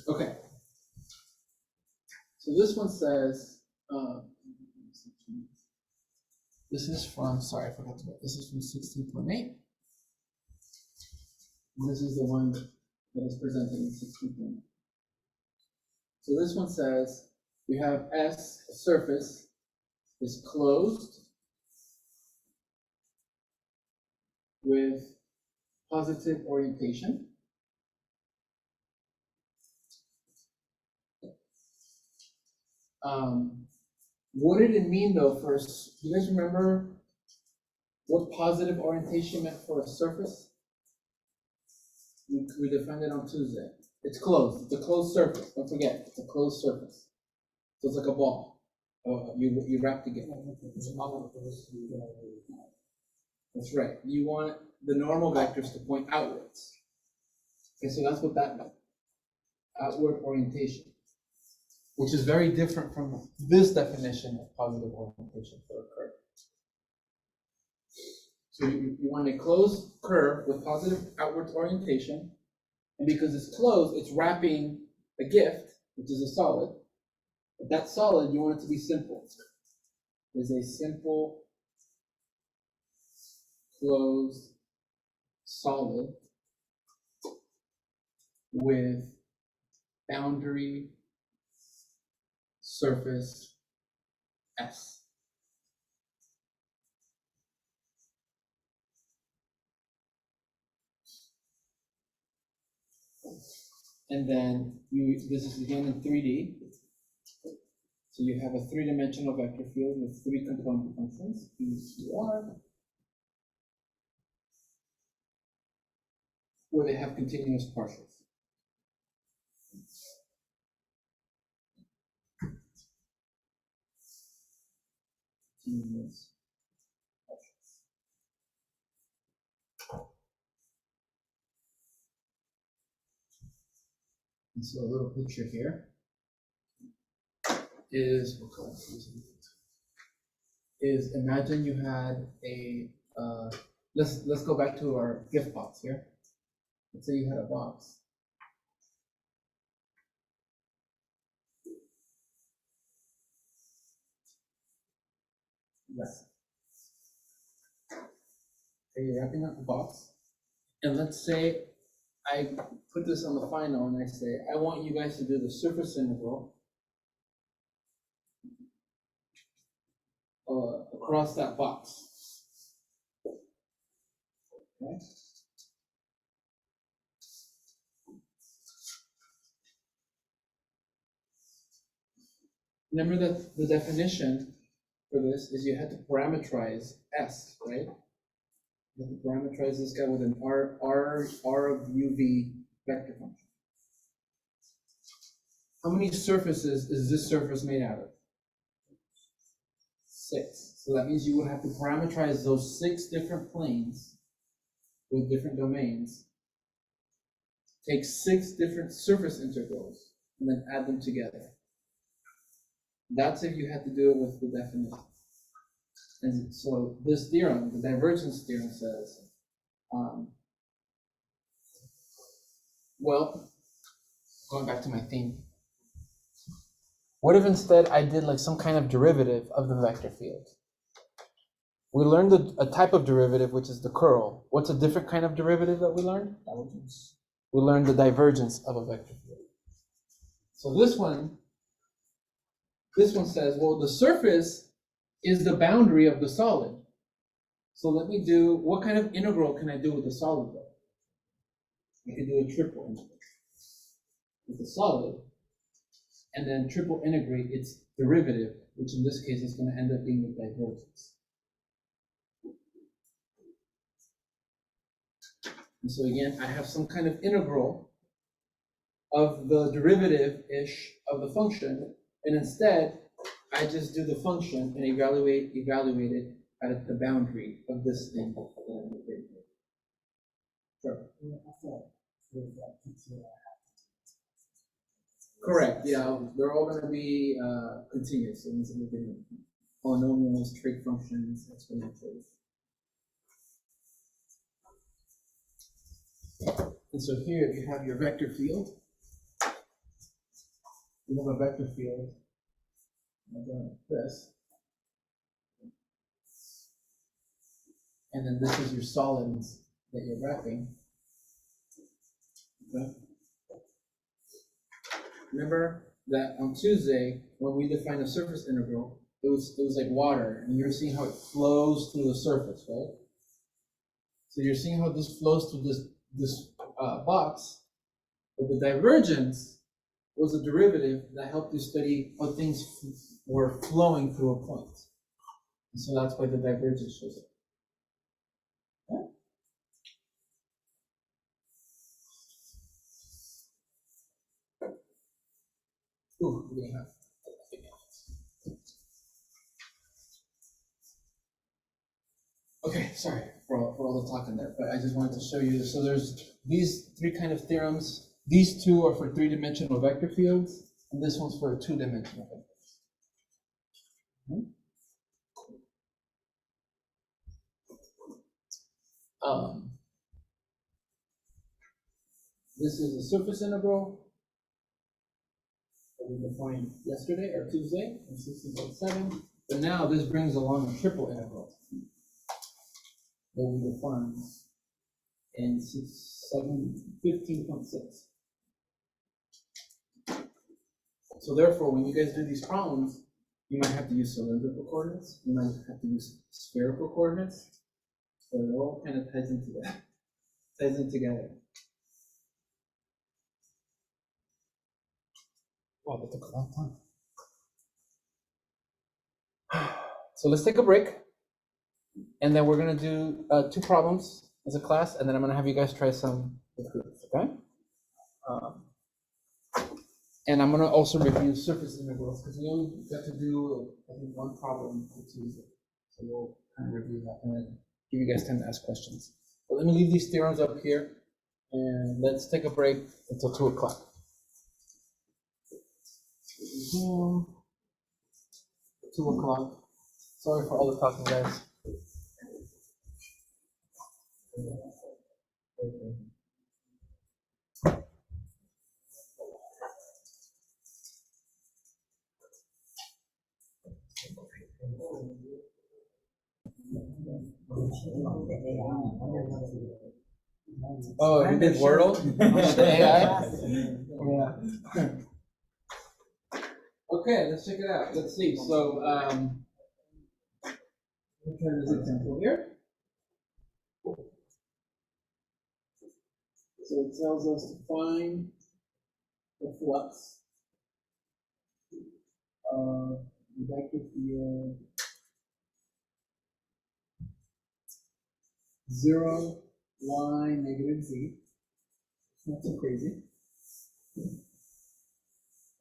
Okay. So this one says, this is from, sorry, I forgot to write. This is from 16.8. And this is the one that is presented in 16.8. So this one says, we have S, a surface, is closed with positive orientation. What did it mean though for us? Do you guys remember what positive orientation meant for a surface? We defined it on Tuesday. It's closed. It's a closed surface. Don't forget, it's a closed surface. So it's like a ball. You wrap together. That's right. You want the normal vectors to point outwards. Okay, so that's what that meant. Outward orientation, which is very different from this definition of positive orientation for a curve. So you want a closed curve with positive outward orientation, and because it's closed, it's wrapping a gift, which is a solid. But that solid, you want it to be simple. It's a simple, closed solid with boundary surface S. And then this is again in 3D. So you have a three-dimensional vector field with three component functions, P, Q, R, where they have continuous partials. Continuous partials. And so a little picture here is, imagine you had a, let's go back to our gift box here. Let's say you had a box. Yes. Okay, you're wrapping up the box. And let's say I put this on the final and I say, I want you guys to do the surface integral across that box. Okay. Remember that the definition for this is you had to parameterize S, right? You have to parameterize this guy with an R of UV vector function. How many surfaces is this surface made out of? 6. So that means you would have to parameterize those 6 different planes with different domains, take 6 different surface integrals, and then add them together. That's if you had to do it with the definition. And so this theorem, the divergence theorem, says, well, going back to my theme, what if instead I did like some kind of derivative of the vector field? We learned a type of derivative, which is the curl. What's a different kind of derivative that we learned? Divergence. We learned the divergence of a vector field. So this one says, well, the surface is the boundary of the solid. So let me do, what kind of integral can I do with the solid though? I can do a triple integral with the solid, and then triple integrate its derivative, which in this case is going to end up being the divergence. And so again, I have some kind of integral of the derivative-ish of the function, and instead, I just do the function and evaluate it at the boundary of this thing. Sure. Correct, yeah, they're all going to be continuous. So these are going polynomials, trig functions, exponentials. And so here you have your vector field. You have a vector field like this. And then this is your solids that you're wrapping. Okay. Remember that on Tuesday, when we defined a surface integral, it was like water, and you're seeing how it flows through the surface, right? So you're seeing how this flows through this box, but the divergence was a derivative that helped you study how things were flowing through a point. And so that's why the divergence shows up. Okay? Ooh, we're gonna have. Okay, sorry for all the talking there, but I just wanted to show you. So there's these three kind of theorems. These two are for three-dimensional vector fields, and this one's for two-dimensional vectors. This is a surface integral that we defined yesterday or Tuesday in 16.7. But now this brings along a triple integral that we defined in 15.6. So therefore, when you guys do these problems, you might have to use cylindrical coordinates, you might have to use spherical coordinates. So it all kind of ties into that, ties in together. Wow, that took a long time. So let's take a break, and then we're gonna do 2 problems as a class, and then I'm gonna have you guys try some with groups, okay? And I'm gonna also review surface integrals, because we only got to do, I think, 1 problem for Tuesday. So we'll kind of review that and then give you guys time to ask questions. But let me leave these theorems up here, and let's take a break until 2 o'clock. 2 o'clock. Sorry for all the talking, guys. Oh, you did Wordle? The AI? Yeah. Okay, let's check it out. Let's see. So, let's try this example here. So it tells us to find the flux of the vector field 0, y, negative z. Not too crazy.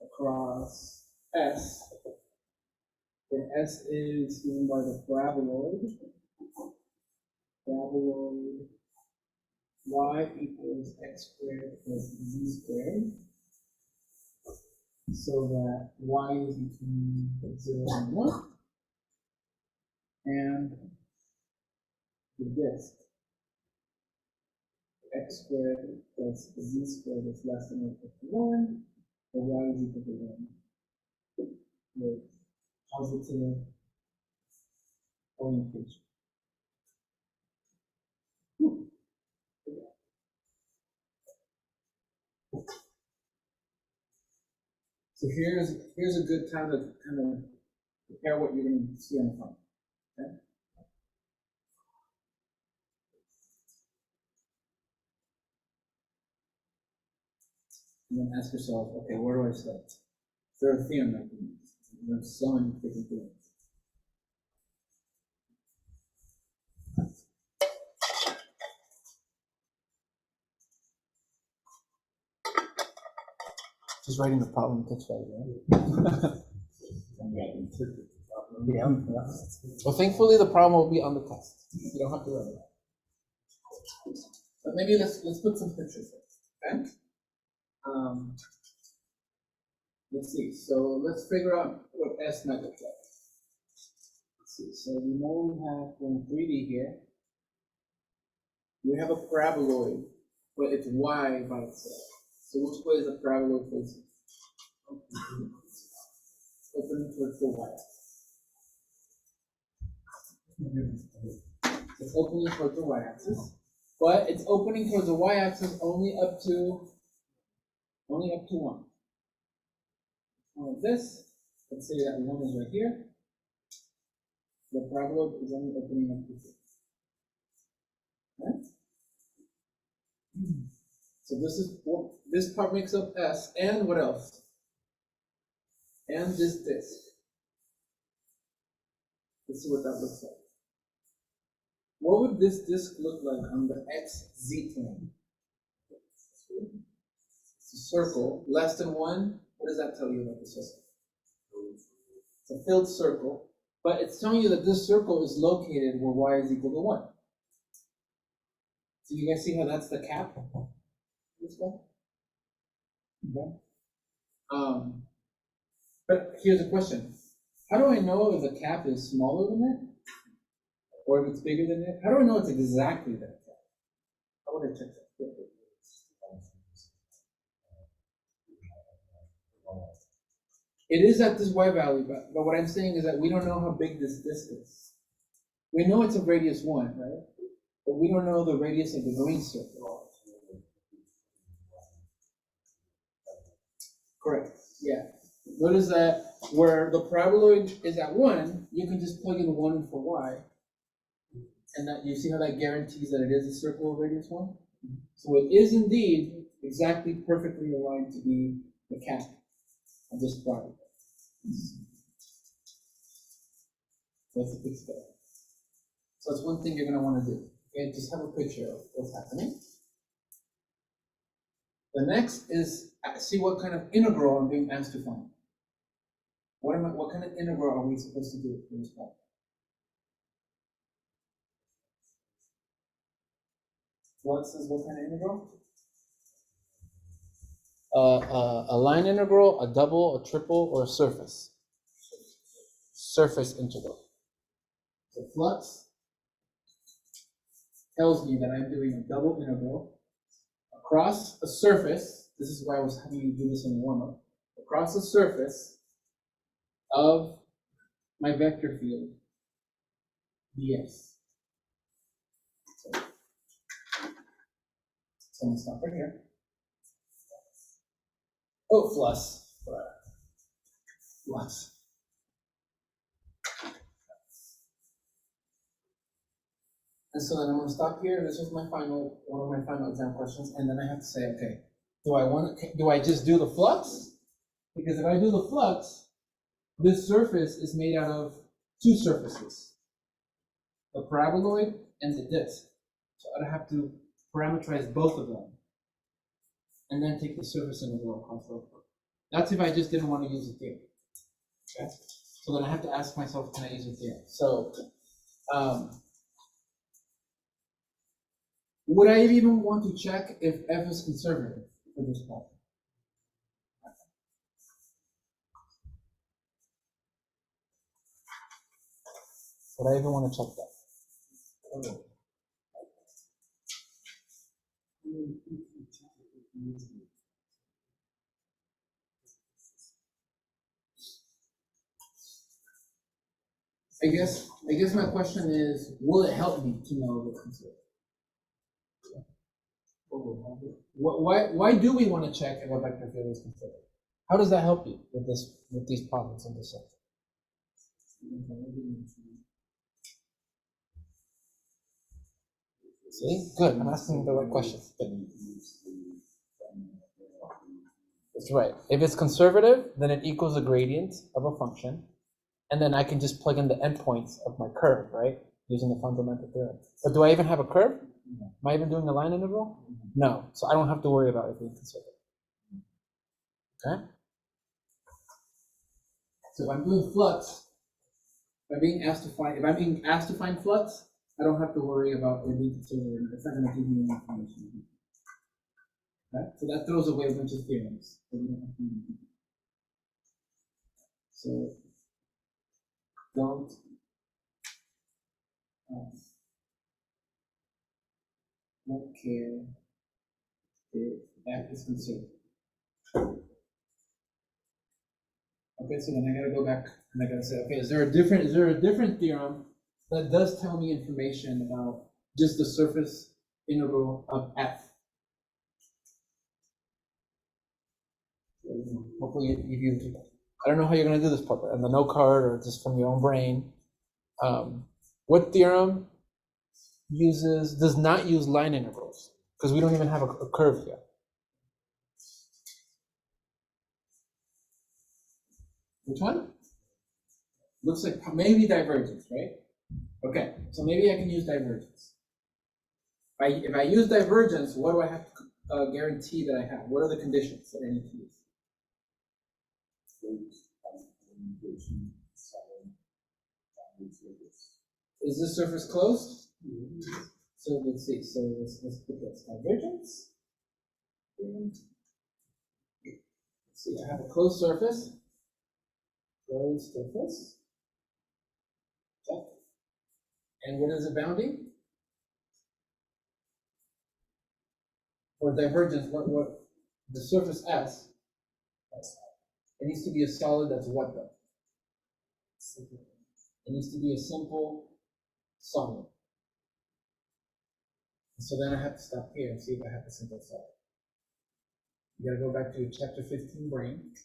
Across S. And S is given by the paraboloid. Paraboloid y equals x squared plus z squared. So that y is between 0 and 1. and the disk, x squared plus z squared is less than or equal to 1, or y is equal to 1 with positive orientation. So here's a good time to kind of prepare what you're going to see on the front. Okay? And then ask yourself, okay, where do I start? Is there a theorem I can use? There's so many different theorems. Just writing the problem takes right, right? Yeah. Well, thankfully, the problem will be on the test. You don't have to write it. But maybe let's put some pictures there, okay? Let's see. So let's figure out what S might look like. Let's see. So we know we have in 3D here. We have a paraboloid, but it's y by itself. So which way is the paraboloid facing? Opening towards the y-axis. It's opening towards the y-axis, but it's opening towards the y-axis only up to 1. Like this, let's say that 1 is right here. The paraboloid is only opening up to 2. Okay? So this part makes up S, and what else? And this disk. Let's see what that looks like. What would this disk look like on the XZ plane? It's a circle, less than 1. What does that tell you about the circle? It's a filled circle, but it's telling you that this circle is located where y is equal to 1. So you guys see how that's the cap? This one? Okay. But here's a question. How do I know if the cap is smaller than it? Or if it's bigger than it? How do I know it's exactly that cap? How would I check that? It is at this y value, but what I'm saying is that we don't know how big this disk is. We know it's a radius 1, right? But we don't know the radius of the green circle. Correct. Yeah. Notice that where the paraboloid is at 1, you can just plug in 1 for y. And that you see how that guarantees that it is a circle of radius 1? So it is indeed exactly perfectly aligned to be the cap of this product. That's a big step. So that's one thing you're going to want to do. Okay, just have a picture of what's happening. The next is see what kind of integral I'm being asked to find. What kind of integral are we supposed to do for this problem? Flux is what kind of integral? A line integral, a double, a triple, or a surface. Surface integral. So flux tells me that I'm doing a double integral across a surface. This is why I was having you do this in the warm-up. Across a surface of my vector field, ds. So I'm going to stop right here. Oh, flux. Flux. And so then I'm going to stop here. This is one of my final exam questions, and then I have to say, okay, do I just do the flux? Because if I do the flux, this surface is made out of 2 surfaces, the paraboloid and the disk. So I'd have to parameterize both of them, and then take the surface integral across both of them. That's if I just didn't want to use a theorem. Okay. So then I have to ask myself, can I use a theorem? So would I even want to check if f is conservative for this problem? Would I even want to check that? I guess my question is, will it help me to know the concept? Why do we want to check if a vector field is considered? How does that help you with these problems in this section? See, good. I'm asking the right question. That's right. If it's conservative, then it equals the gradient of a function, and then I can just plug in the endpoints of my curve, right? Using the fundamental theorem. But do I even have a curve? Am I even doing a line integral? No. So I don't have to worry about it being conservative. Okay? So if I'm doing flux, if I'm being asked to find flux, I don't have to worry about it being conservative. It's not going to give me any information. Okay? So that throws away a bunch of theorems. So don't care if that is conservative. Okay, so then I gotta go back and I gotta say, okay, is there a different theorem that does tell me information about just the surface integral of f? Hopefully I don't know how you're gonna do this part, on the note card or just from your own brain. What theorem does not use line integrals? Because we don't even have a curve here. Which one? Looks like maybe divergence, right? Okay, so maybe I can use divergence. If I use divergence, what do I have to guarantee that I have? What are the conditions that I need to use? Is this surface closed? So let's see. So let's put this divergence. Let's see. I have a closed surface. Closed surface. Check. And what is it bounding? For divergence, what the surface S, it needs to be a solid that's what though? It needs to be a simple solid. So then I have to stop here and see if I have a simple solid. You gotta go back to your chapter 15 brain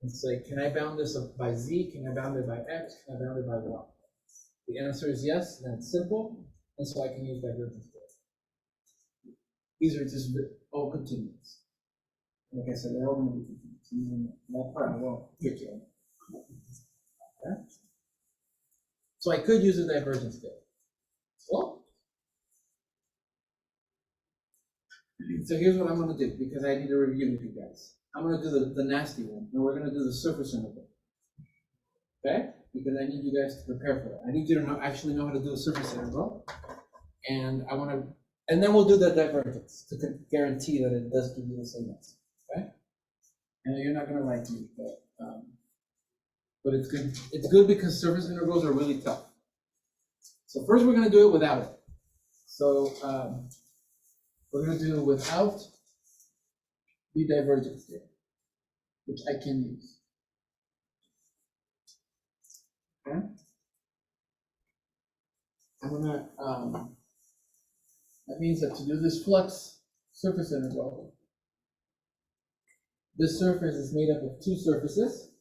and say, can I bound this by Z? Can I bound it by X? Can I bound it by Y? The answer is yes, then it's simple, and so I can use divergence theorem. These are just all continuous. Like I said, they're all going to be continuous. That part I won't trick you. Okay? So I could use a divergence theorem. Well, so here's what I'm going to do, because I need to review with you guys. I'm going to do the nasty one, and we're going to do the surface integral. Okay? Because I need you guys to prepare for it. I need you to actually know how to do a surface integral. And I want to, and then we'll do the divergence to guarantee that it does give you the same answer. Okay? And you're not going to like me, but it's good. It's good because surface integrals are really tough. So first we're going to do it without it. So we're going to do without the divergence theorem, which I can use. Okay? I'm going to, that means that to do this flux surface integral, this surface is made up of two surfaces.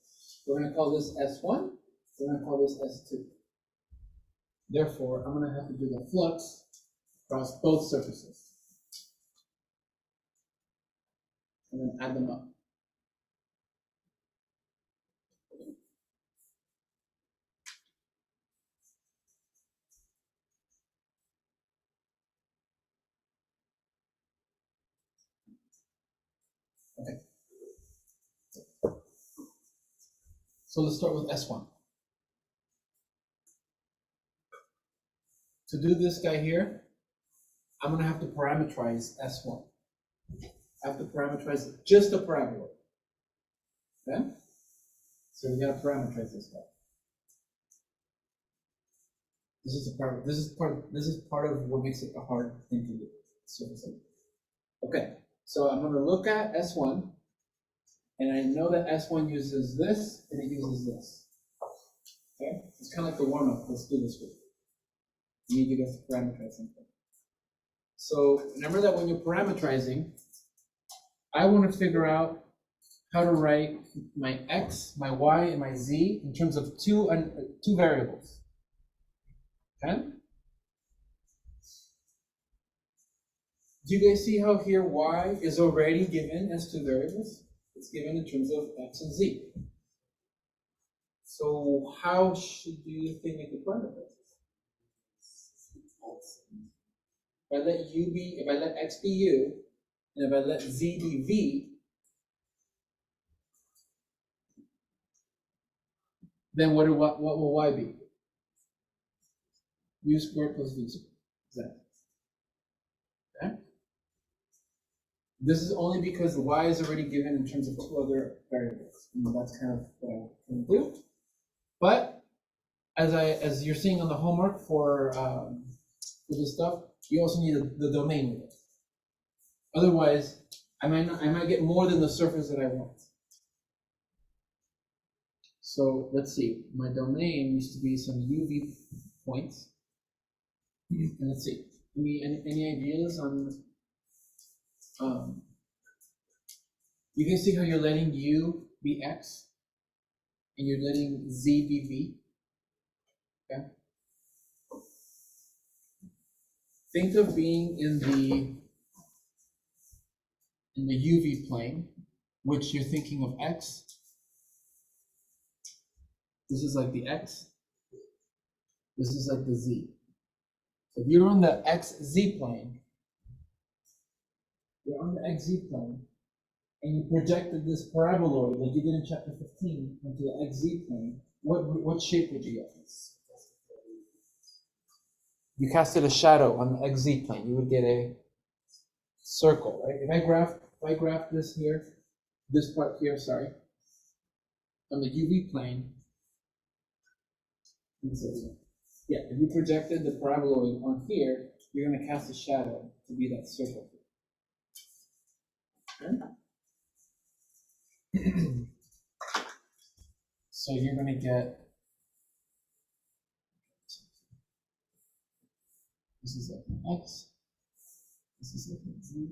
We're going to call this S1. We're going to call this S2. Therefore, I'm going to have to do the flux across both surfaces. And then add them up. Okay. So let's start with S1. To do this guy here, I'm going to have to parameterize S1. I have to parameterize just a parabola. Okay? So we got to parameterize this guy. This is part of what makes it a hard thing to do. Okay, so I'm going to look at S1, and I know that S1 uses this and it uses this. Okay, it's kind of like the warm up. Let's do this with you. Need you guys to parameterize something. So remember that when you're parameterizing, I want to figure out how to write my x, my y, and my z in terms of two variables. Okay? Do you guys see how here y is already given as two variables? It's given in terms of x and z. So how should you think we could parameterize? If I let x be u, and if I let z be v, then what will y be? U squared plus v squared. Exactly. Okay? This is only because y is already given in terms of two other variables. And that's kind of what I can do. But as you're seeing on the homework for this stuff, you also need the domain with it. Otherwise, I might get more than the surface that I want. So let's see. My domain used to be some UV points. And let's see. Any ideas on? You can see how you're letting u be x, and you're letting z be v. Okay. Think of being in the UV plane, which you're thinking of x. This is like the x. This is like the z. So if you're on the xz plane, and you projected this paraboloid like you did in chapter 15 into the xz plane, what shape would you get? You casted a shadow on the xz plane, you would get a circle, right? If I graph this here, this part here, sorry, on the UV plane, yeah, if you projected the paraboloid on here, you're going to cast a shadow to be that circle. Okay? So you're going to get, this is like an x, this is like an z,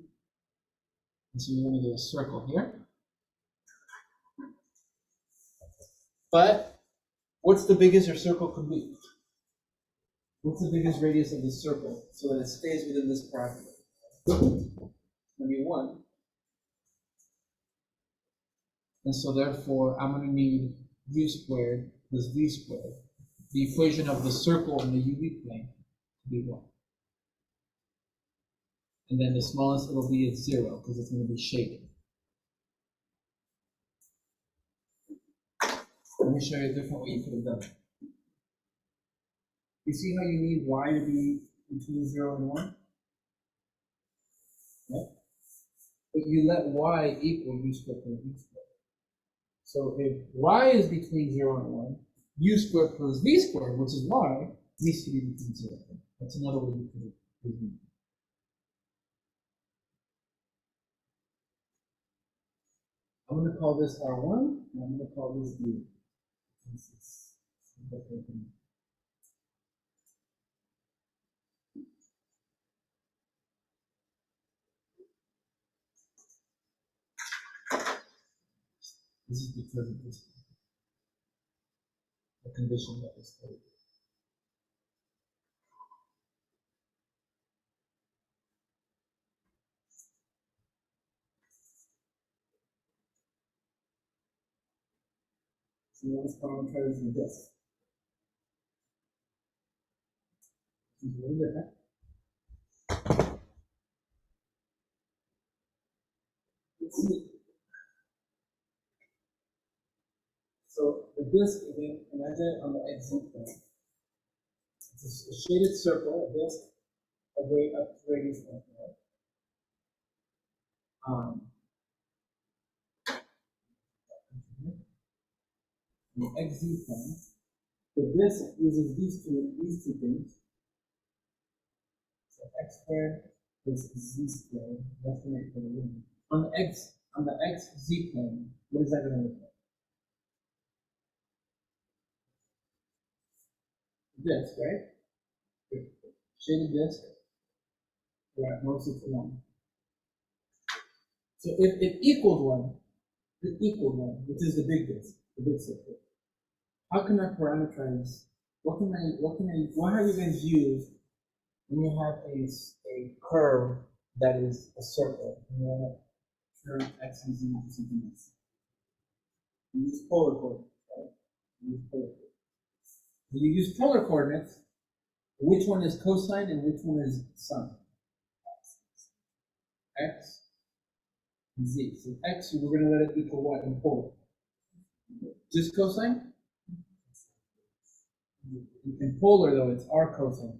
and so you're going to get a circle here. But what's the biggest your circle could be? What's the biggest radius of the circle so that it stays within this parabola? Maybe 1. And so therefore, I'm going to need u squared plus v squared, the equation of the circle in the UV plane, to be 1. And then the smallest it'll be is 0, because it's going to be shaded. Let me show you a different way you could have done it. You see how you need y to be between 0 and 1? Yeah. But you let y equal u squared plus v squared. So if y is between 0 and 1, u squared plus v squared, which is y, needs to be between 0 and 1. That's another way you could have done it. I'm going to call this R1, and I'm going to call this D. This is because of this, the condition that is stated. So you want to parameterize the disk. It's a little different. Let's see. So the disk, again, imagine it on the XZ plane. It's a shaded circle, a disk, a radius length, right? The XZ plane The disk uses these two things. So x squared is z squared. That's the next one. On the x z plane, what is that going to look like? Disk, right? Shaded disk. Yeah, mostly it's 1. So if it equaled 1, which is the big disk, the big circle, how can I parameterize? What have you guys used when you have a curve that is a circle? And you want to turn x and z into something else. You use polar coordinates, right? You use polar coordinates. Which one is cosine and which one is sine? X and z. So x, we're going to let it equal what in polar? Just cosine? In polar, though, it's r cosine.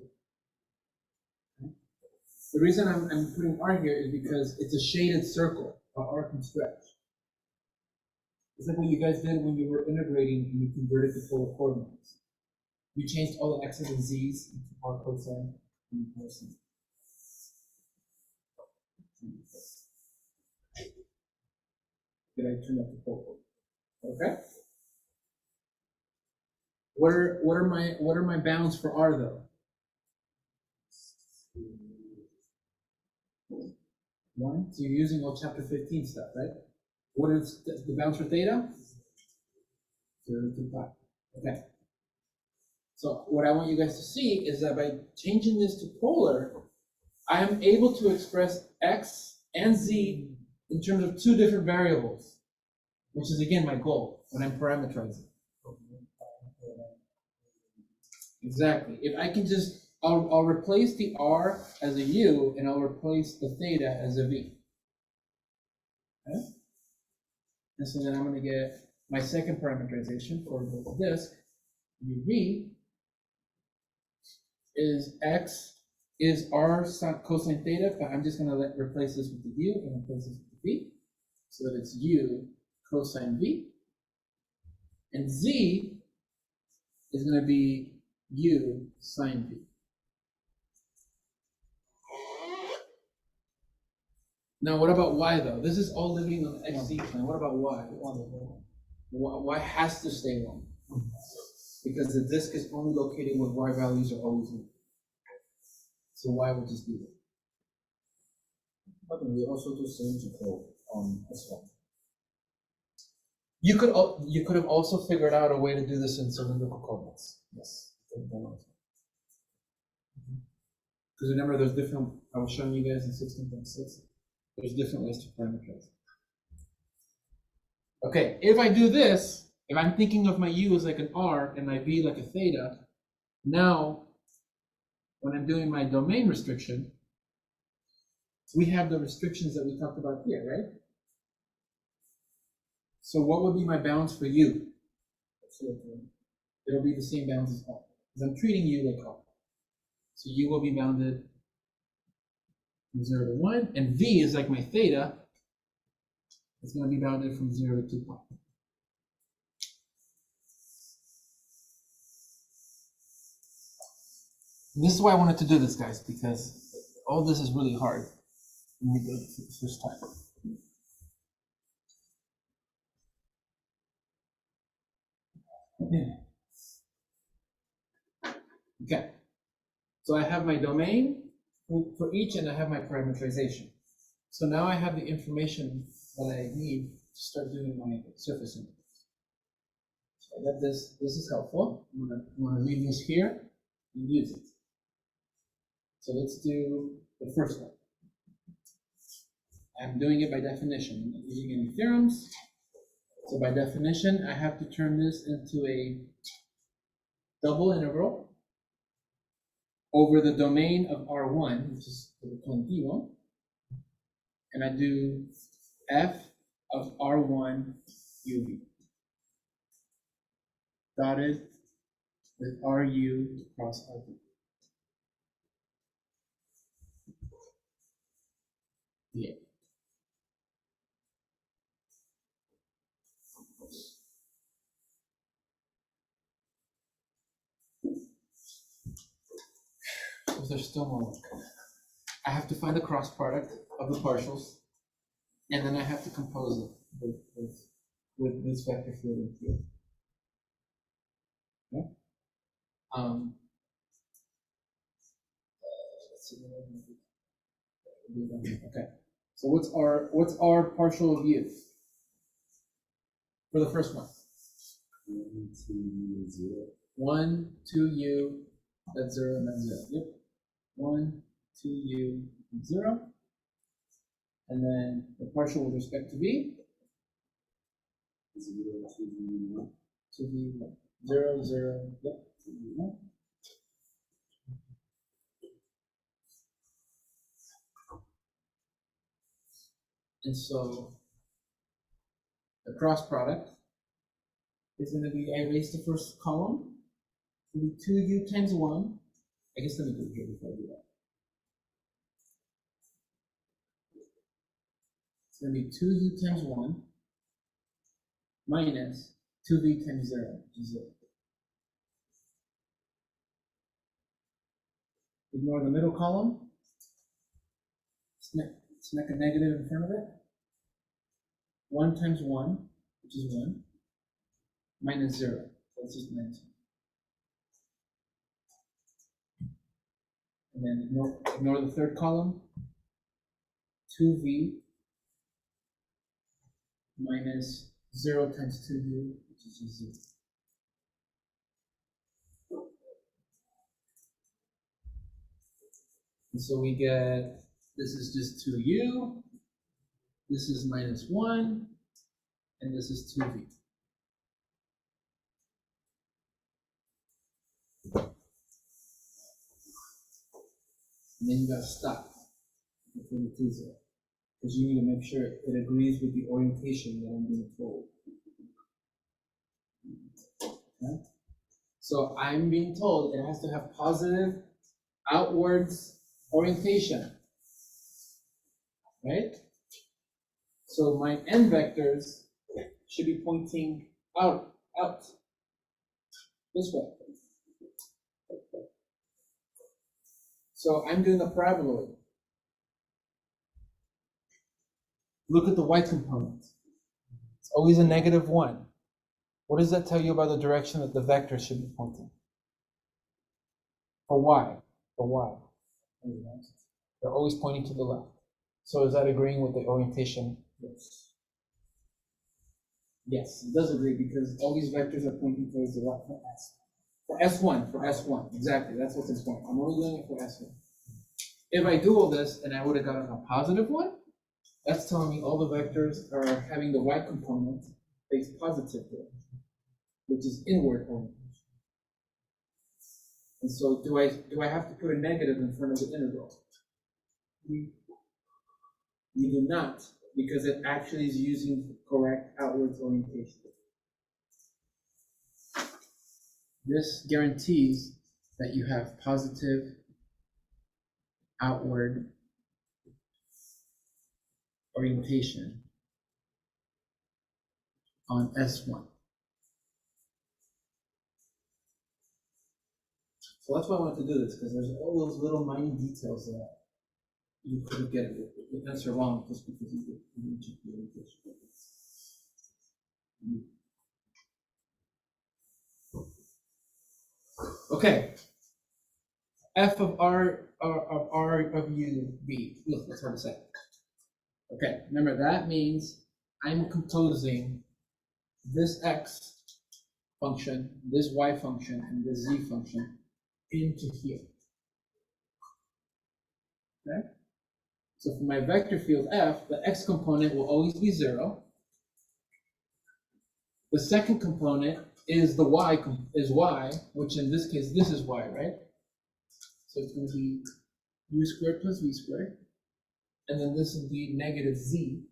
The reason I'm putting r here is because it's a shaded circle. R can stretch. It's like what you guys did when you were integrating and you converted to polar coordinates. You changed all the x's and z's into r cosine and cosine. Did I turn that to polar? Okay. What are my bounds for r though? 1. So you're using all chapter 15 stuff, right? What is the bounds for theta? 0 to 5. Okay. So what I want you guys to see is that by changing this to polar, I am able to express x and z in terms of 2 different variables, which is again my goal when I'm parameterizing. Exactly. If I can just, I'll replace the r as a u and I'll replace the theta as a v. Okay? And so then I'm going to get my second parameterization for the disk, uv, is x is r cosine theta, but I'm just going to replace this with the u and replace this with the v, so that it's u cosine v. And z is going to be u sine v. Now, what about y though? This is all living on the xz plane. What about y? Y has to stay 1 because the disk is only located where y values are always 1. So y will just be there. But we also do cylindrical as well. You could have also figured out a way to do this in cylindrical coordinates. Yes. Because remember, there's different. I was showing you guys in 16.6. There's different ways to parameterize. Okay, if I do this, if I'm thinking of my u as like an r and my v like a theta, now when I'm doing my domain restriction, we have the restrictions that we talked about here, right? So what would be my bounds for u? It'll be the same bounds as r, because I'm treating u like r. So u will be bounded from 0 to 1, and v is like my theta. It's going to be bounded from 0 to 2 pi. And this is why I wanted to do this, guys, because all this is really hard when we do it for the first time. Okay, so I have my domain for each, and I have my parameterization. So now I have the information that I need to start doing my surface integrals. So I got this. This is helpful. I'm gonna leave this here and use it. So let's do the first one. I'm doing it by definition. I'm not using any theorems. So by definition, I have to turn this into a double integral over the domain of R1, which is the plane D1. And I do f of R1 UV dotted with RU cross RV. Yeah. there's still more work. I have to find the cross product of the partials, and then I have to compose it with this vector field in here. Okay. Let's see. Okay. So what's our partial of u for the first one? 1, 2u, that's 0, and that's 0. Yep. 1, 2u, 0. And then the partial with respect to v? 2v, 0, 0, yep. 2v1. And so the cross product is going to be, I raise the first column, to be 2u times 1. I guess let me do it here before I do that. It's going to be 2u times 1 minus 2v times 0, which is 0. Ignore the middle column. Let's make a negative in front of it. 1 times 1, which is 1, minus 0. So that's just minus 1. And then ignore the third column. 2v minus 0 times 2u, which is just 0. And so we get, this is just 2u, this is minus 1, and this is 2v. And then you gotta stop before you do it, because you need to make sure it agrees with the orientation that I'm being told. Okay? So I'm being told it has to have positive outwards orientation, right? So my n vectors should be pointing out, this way. So I'm doing a paraboloid. Look at the y component. It's always a -1. What does that tell you about the direction that the vector should be pointing? For y. They're always pointing to the left. So is that agreeing with the orientation? Yes. Yes, it does agree because all these vectors are pointing towards the left for S. For S1, exactly, that's what's important. I'm only doing it for S1. If I do all this and I would have gotten a positive one, that's telling me all the vectors are having the y component face positive here, which is inward orientation. And so do I have to put a negative in front of the integral? You do not, because it actually is using correct outwards orientation. This guarantees that you have positive outward orientation on S1. So that's why I wanted to do this, because there's all those little minor details that you could get the answer wrong just because you didn't check the orientation. Okay. F of R of U B. Look, that's hard to say. Okay, remember that means I'm composing this x function, this y function, and this z function into here. Okay? So for my vector field F, the x component will always be 0. The second component is the y, which in this case, this is y, right? So it's going to be u squared plus v squared. And then this will be negative z,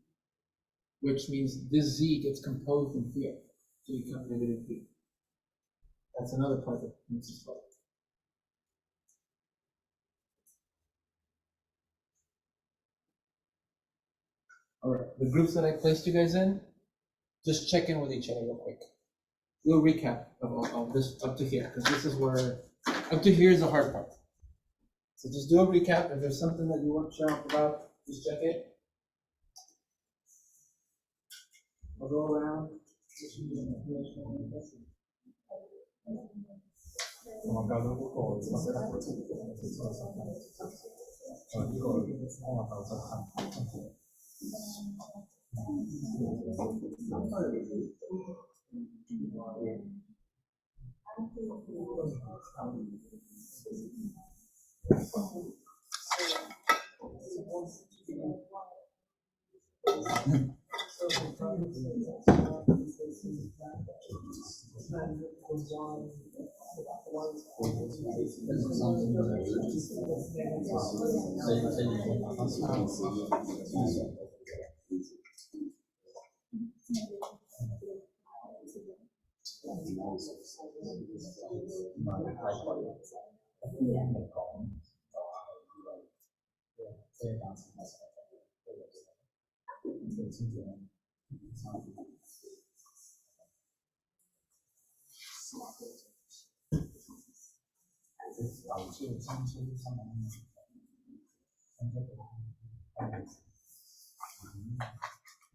which means this z gets composed in here to become negative v. That's another part that makes this part. All right, the groups that I placed you guys in, just check in with each other real quick. Do a recap of this up to here, because this is where, up to here is the hard part. So just do a recap. If there's something that you want to share about, just check it. I'll go around.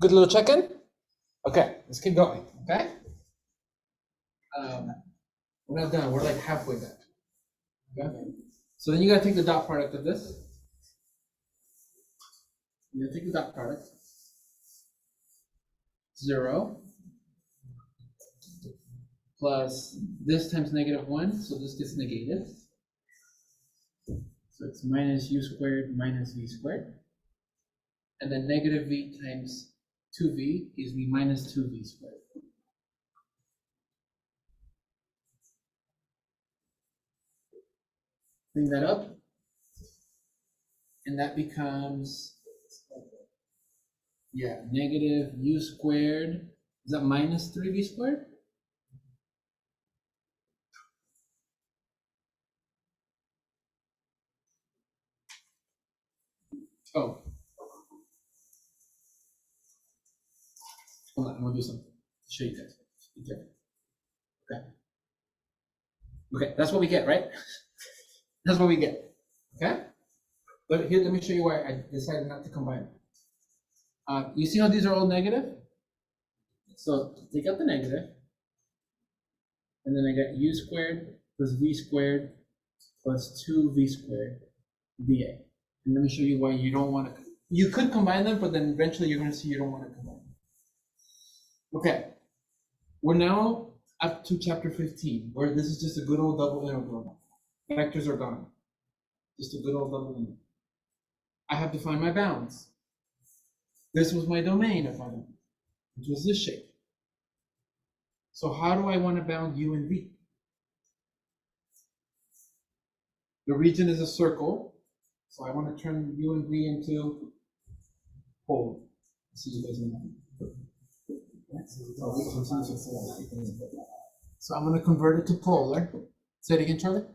Good little check-in. Okay, let's keep going. Okay. We're not done. We're like halfway there. Okay. So then you gotta take the dot product of this. You gotta take the dot product. 0 plus this times -1, so this gets negated. So it's minus u squared minus v squared. And then negative v times 2v gives me minus 2v squared. Clean that up. And that becomes, yeah, negative u squared. Is that minus 3v squared? Oh. Hold on, I'm gonna do something. Show you guys. Okay. Okay, that's what we get, right? That's what we get. Okay? But here, let me show you why I decided not to combine. You see how these are all negative? So take out the negative, and then I got u squared plus v squared plus 2v squared dA. And let me show you why you don't want to. You could combine them, but then eventually you're going to see you don't want to combine them. Okay, we're now up to chapter 15, where this is just a good old double integral. Vectors are gone. Just a good old double integral. I have to find my bounds. This was my domain of finite, which was this shape. So how do I want to bound u and v? The region is a circle, so I want to turn u and v into polar. See you guys in a minute. So I'm going to convert it to polar. Say it again, Charlie.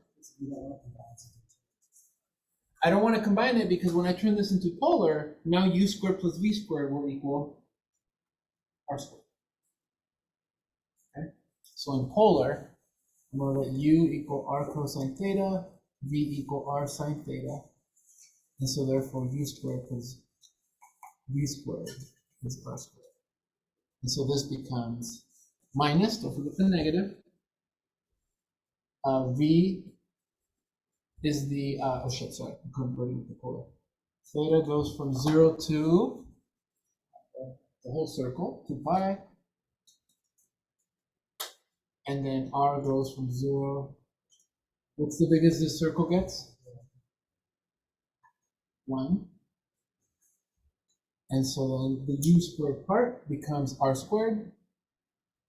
I don't want to combine it because when I turn this into polar, now u squared plus v squared will equal r squared. Okay? So in polar, I'm going to let u equal r cosine theta, v equal r sine theta, and so therefore u squared plus v squared is r squared. And so this becomes minus, don't forget the negative, v is the, oh shit, sorry, I'm converting to polar. Theta goes from 0 to the whole circle, to pi. And then r goes from 0. What's the biggest this circle gets? 1. And so then the u squared part becomes r squared.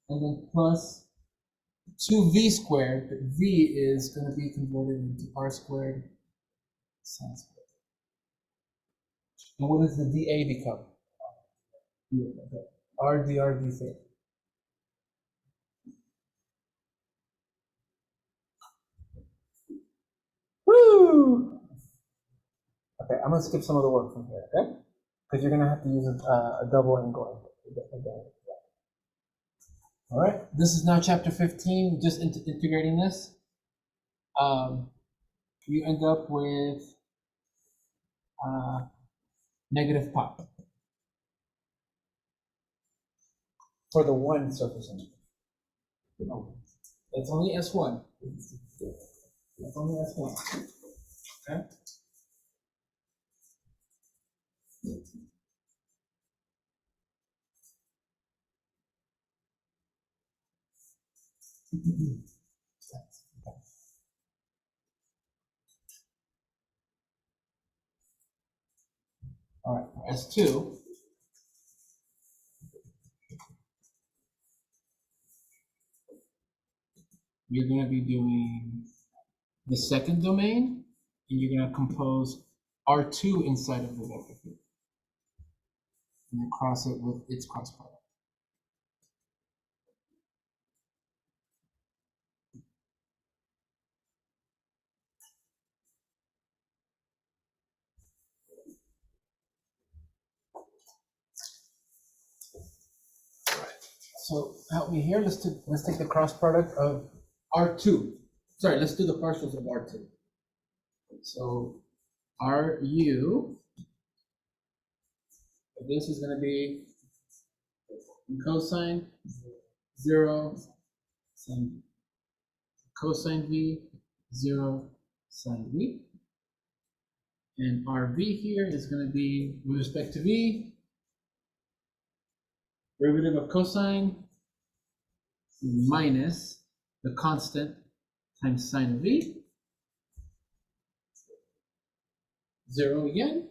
And then plus 2v squared, but v is going to be converted into r squared sine squared. And what does the dA become? R dr d theta. Woo! Okay, I'm going to skip some of the work from here, okay? Because you're going to have to use a double angle. All right, this is now chapter 15, just integrating this. you end up with negative pi for the one surface integral. No, that's only S1. That's only S1. Okay? All right, for S2, you're going to be doing the second domain, and you're going to compose R2 inside of the vector field, and then cross it with its cross product. So help me here. Let's take the cross product of R2. Sorry, let's do the partials of R2. So RU, this is going to be cosine 0 sine V. Cosine V 0 sine V. And RV here is going to be, with respect to V, derivative of cosine minus the constant times sine of V, 0 again,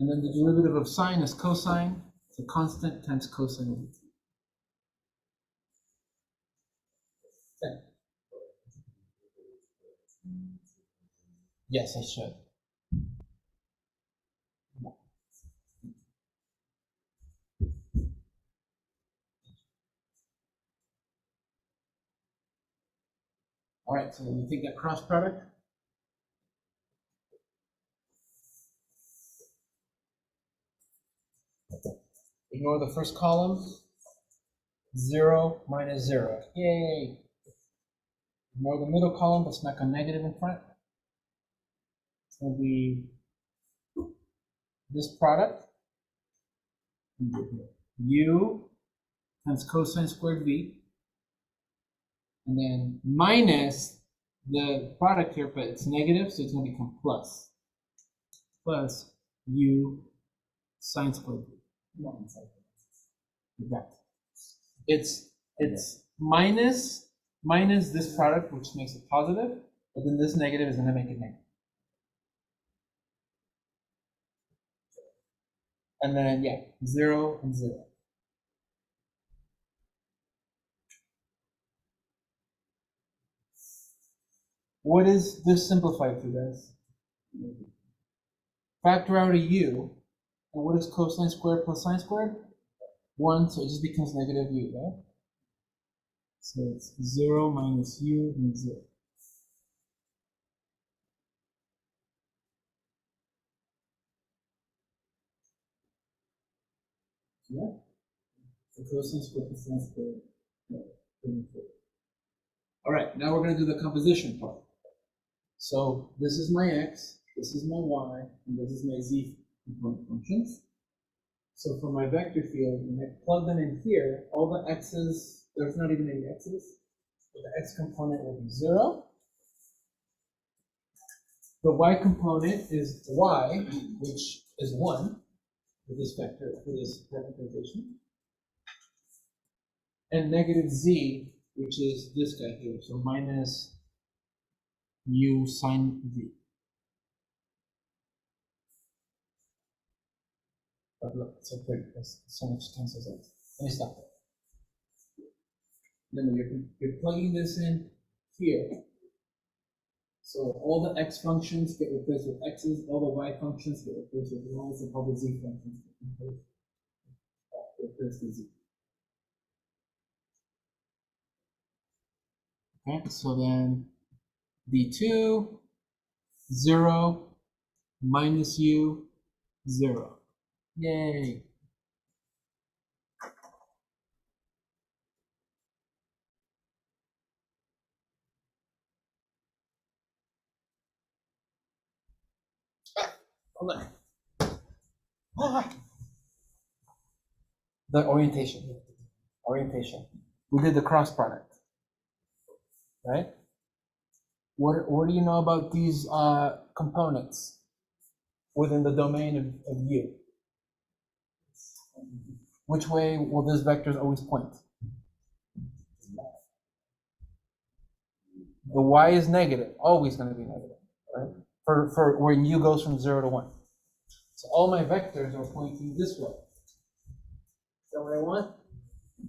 and then the derivative of sine is cosine, the constant times cosine of V. Okay. Yes, I should. All right, so when you take that cross product, ignore the first column, 0 minus 0. Yay! Ignore the middle column, but smack a negative in front. It's going to be this product, u times cosine squared v, and then minus the product here, but it's negative, so it's going to become plus u sine squared v. Like that. It's minus this product, which makes it positive, but then this negative is going to make it negative. And then, yeah, 0 and 0. What is this simplified to, guys? Factor out a u, and what is cosine squared plus sine squared? 1, so it just becomes negative u, right? So it's 0 minus u and 0. Yeah? So cosine squared plus sine squared. All right, now we're going to do the composition part. So this is my x, this is my y, and this is my z component functions. So for my vector field, when I plug them in here, all the x's, there's not even any x's, but the x component will be 0. The y component is y, which is 1 for this vector, for this representation. And negative z, which is this guy here, so minus u sine v. But look, it's so pretty because so much cancels out. Let me stop there. Remember, you're plugging this in here. So all the x functions get replaced with x's, all the y functions get replaced with y's, and all the z functions get replaced with z. Okay, so then d2, 0, minus u, 0. Yay! Hold on. The orientation. Orientation. We did the cross product, right? What do you know about these components within the domain of U? Which way will these vectors always point? The y is negative, always going to be negative, right? For where U goes from 0 to 1. So all my vectors are pointing this way. Is that what I want?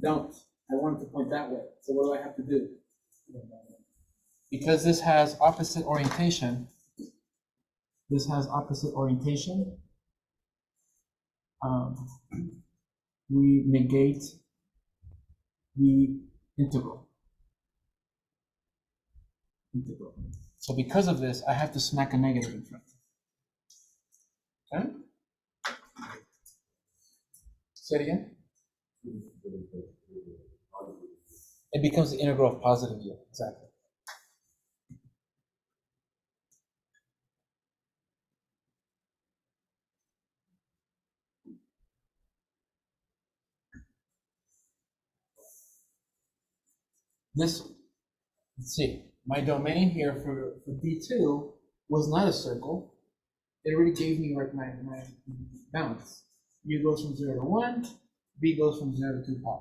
Don't. I want it to point that way. So what do I have to do? Because this has opposite orientation, we negate the integral. So because of this, I have to smack a negative in front. Okay? Say it again. It becomes the integral of positive U. Exactly. This, let's see, my domain here for D2 was not a circle. It already gave me like my balance. U goes from 0 to 1, B goes from 0 to 2 pi.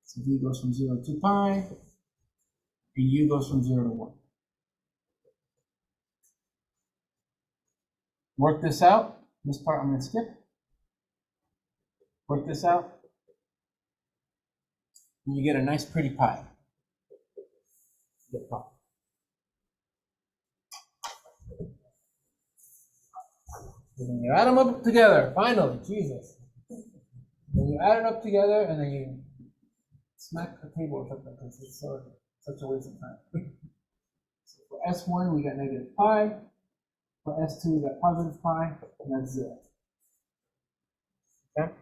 So B goes from 0 to 2 pi, and U goes from 0 to 1. Work this out. This part I'm going to skip. Work this out. And you get a nice pretty pi. Get pi. And then you add them up together, finally, Jesus. Then you add it up together, and then you smack the table or something, because it's such a waste of time. So for S1, we got negative pi. For S2, we got positive pi, and that's 0. Okay?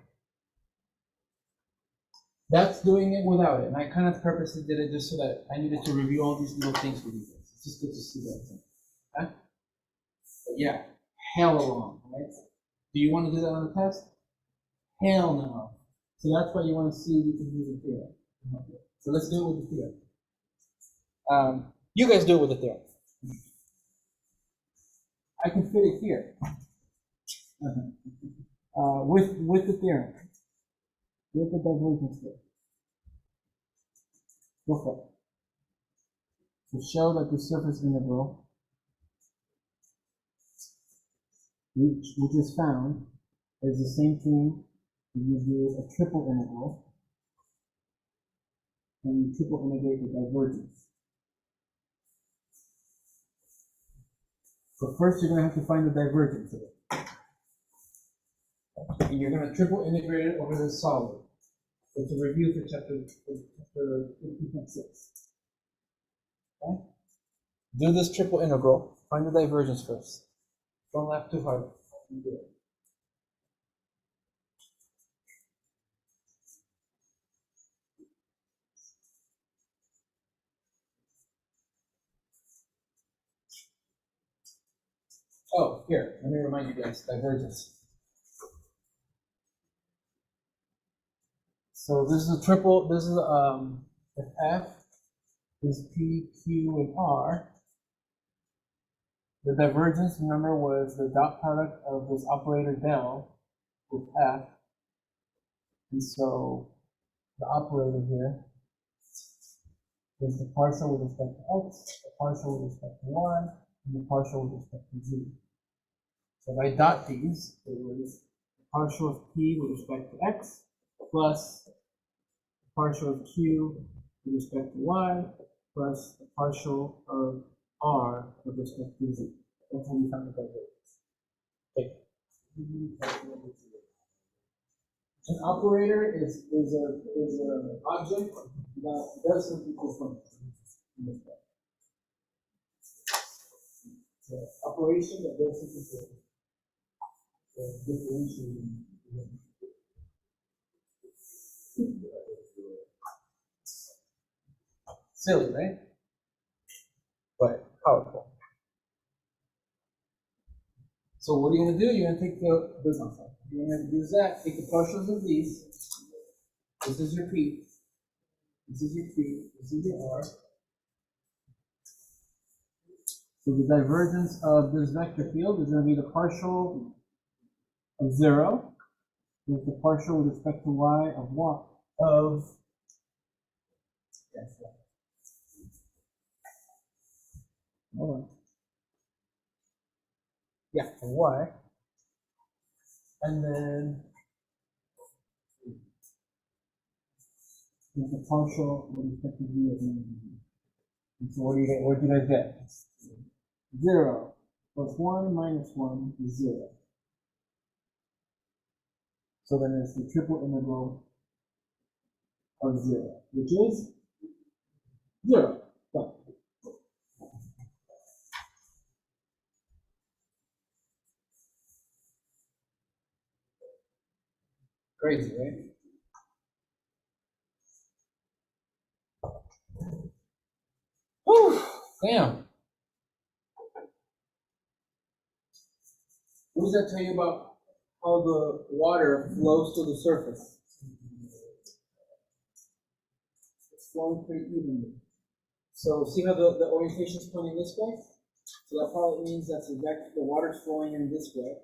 That's doing it without it, and I kind of purposely did it just so that I needed to review all these little things with you guys. It's just good to see that. Okay? But yeah, hell long, right? Do you want to do that on the test? Hell no. So that's why you want to see if you can do the theorem. So let's do it with the theorem. You guys do it with the theorem. I can fit it here. With the theorem. With the divergence theorem. Go for it. To show that the surface integral, which is found, is the same thing if you do a triple integral and you triple integrate the divergence. So first you're going to have to find the divergence of it. And you're going to triple integrate it over this solid. It's a review for chapter 2.6. Okay? Do this triple integral, find the divergence first. Don't laugh too hard. You do it. Oh, here, let me remind you guys, divergence. So this is a triple, this is if F is P, Q, and R, the divergence, remember, was the dot product of this operator del with F. And so the operator here is the partial with respect to X, the partial with respect to Y, and the partial with respect to Z. So if I dot these, it was the partial of P with respect to X plus the partial of Q with respect to Y plus the partial of R with respect to Z. That's how you find the divergence. Okay. An operator is an object that does something for function. So operation that does something for differentiating. Silly, right? But powerful. So what are you going to do? You're going to take you're going to do that. Take the partials of these. This is your P. This is your Q. This is your R. So the divergence of this vector field is going to be the partial of 0 with the partial with respect to y of what? Of yes. Hold on. Yeah, of y. And then with the partial with respect to v of negative. And so what do you get? What do you guys get? 0 plus 1 minus 1 is 0. So then it's the triple integral of 0, which is 0. Done. Crazy, right? Whew, damn. What does that tell you about how the water flows to the surface? It's flowing pretty evenly. So see how the orientation is pointing this way? So that probably means that's the water's flowing in this way.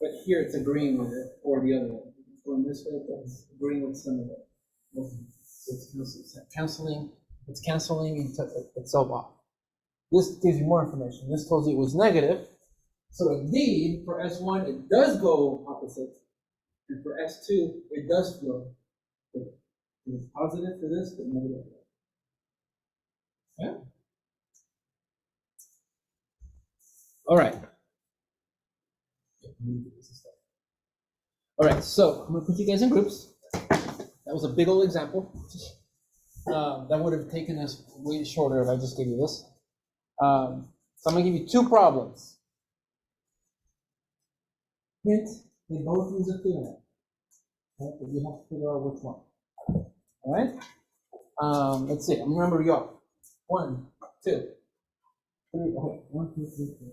But here it's agreeing with it, or the other way. It's going this way, it's agreeing with some of it. It's canceling itself off. This gives you more information. This tells you it was negative. So indeed, for S1, it does go opposite. And for S2, it does flow. It's positive for this, but negative. Yeah? All right. All right, so I'm going to put you guys in groups. That was a big old example. That would have taken us way shorter if I just gave you this. So I'm going to give you two problems. Hint, they both use a theorem. Okay, but you have to figure out which one. All right? Let's see. I'm going to number you off. 1, 2, 3. Okay. 1, 2, 3, 4,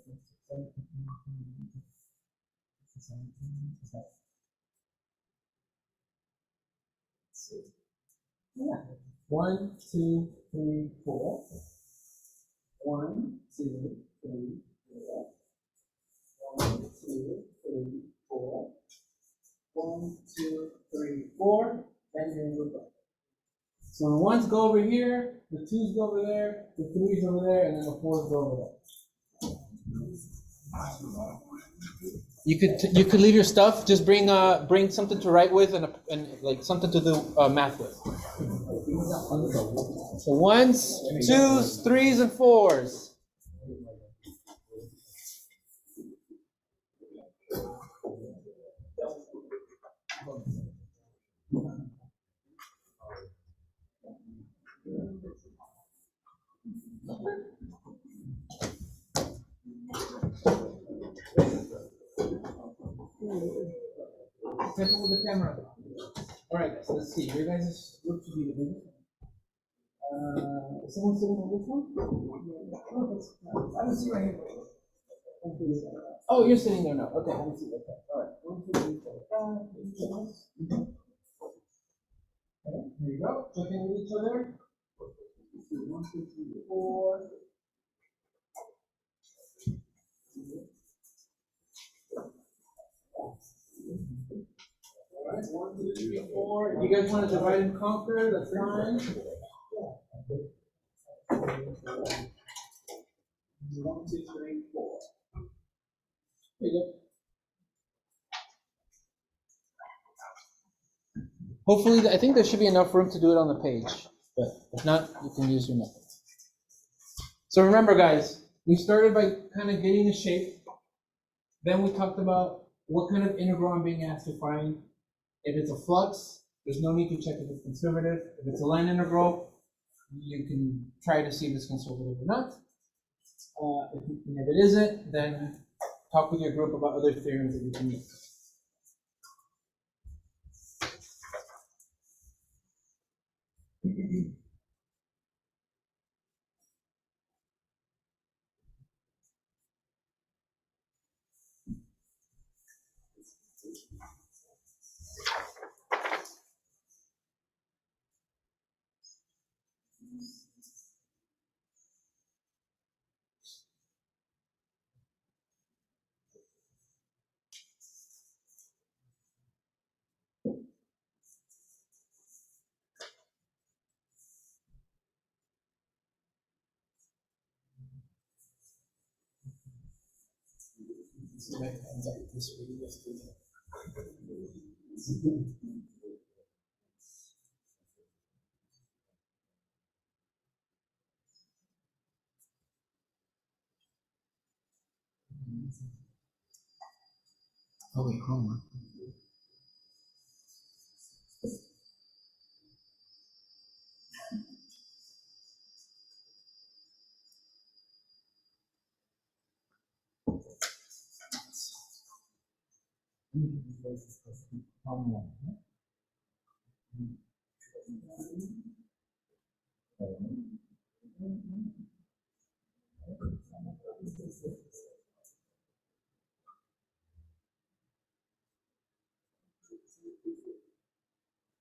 5, 6, 7, 8, 9, 10, 11, 12, 13, 1, 2, 3, 4. 1, 2, 3, 4. 1, 2, 3, 4. 1, 2, 3, 4. And then we're done. So the 1s go over here, the 2s go over there, the 3s over there, and then the 4s go over there. You could leave your stuff. Just bring something to write with and like something to do math with. So 1s, 2s, 3s, and 4s. Careful with the camera. All right, so let's see. Your guys' group should be the biggest. Is someone sitting on this one? I don't see right here. Oh, you're sitting there now. Okay, let me see. Okay. All right. 1, 2, 3, 4, 5. Okay, here you go. Check in with each other. 1, 2, 3, 4. All right, 1, 2, 3, 4. If you guys want to divide and conquer, that's fine. 1, 2, 3, 4. There you go. Hopefully, I think there should be enough room to do it on the page, but if not, you can use your method. So remember, guys, we started by kind of getting the shape. Then we talked about what kind of integral I'm being asked to find. If it's a flux, there's no need to check if it's conservative. If it's a line integral, you can try to see if it's conservative or not. If it isn't, then talk with your group about other theorems that you can use. Oh wait, hold on.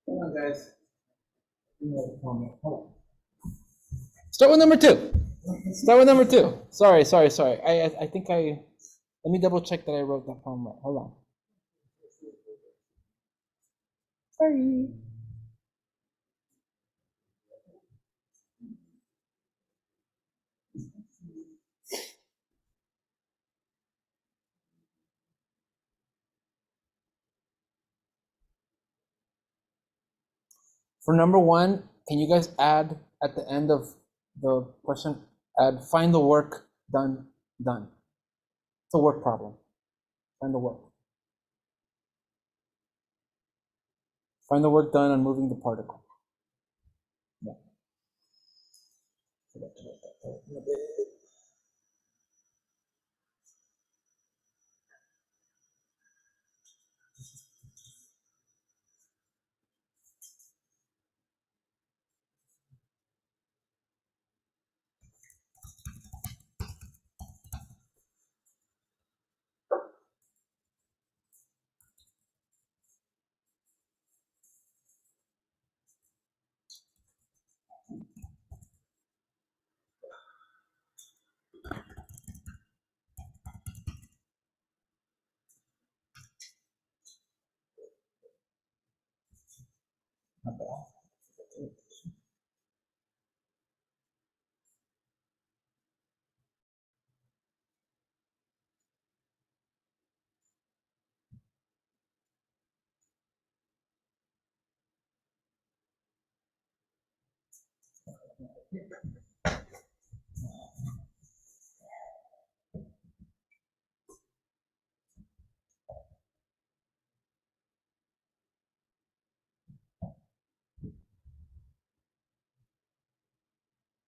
Hold on, guys. Start with number two. Start with number two. Sorry. I think let me double check that I wrote that problem right. Hold on. Sorry. For number one, can you guys add at the end of the question, find the work done. It's a work problem. Find the work. Find the work done on moving the particle. Yeah. Not bad.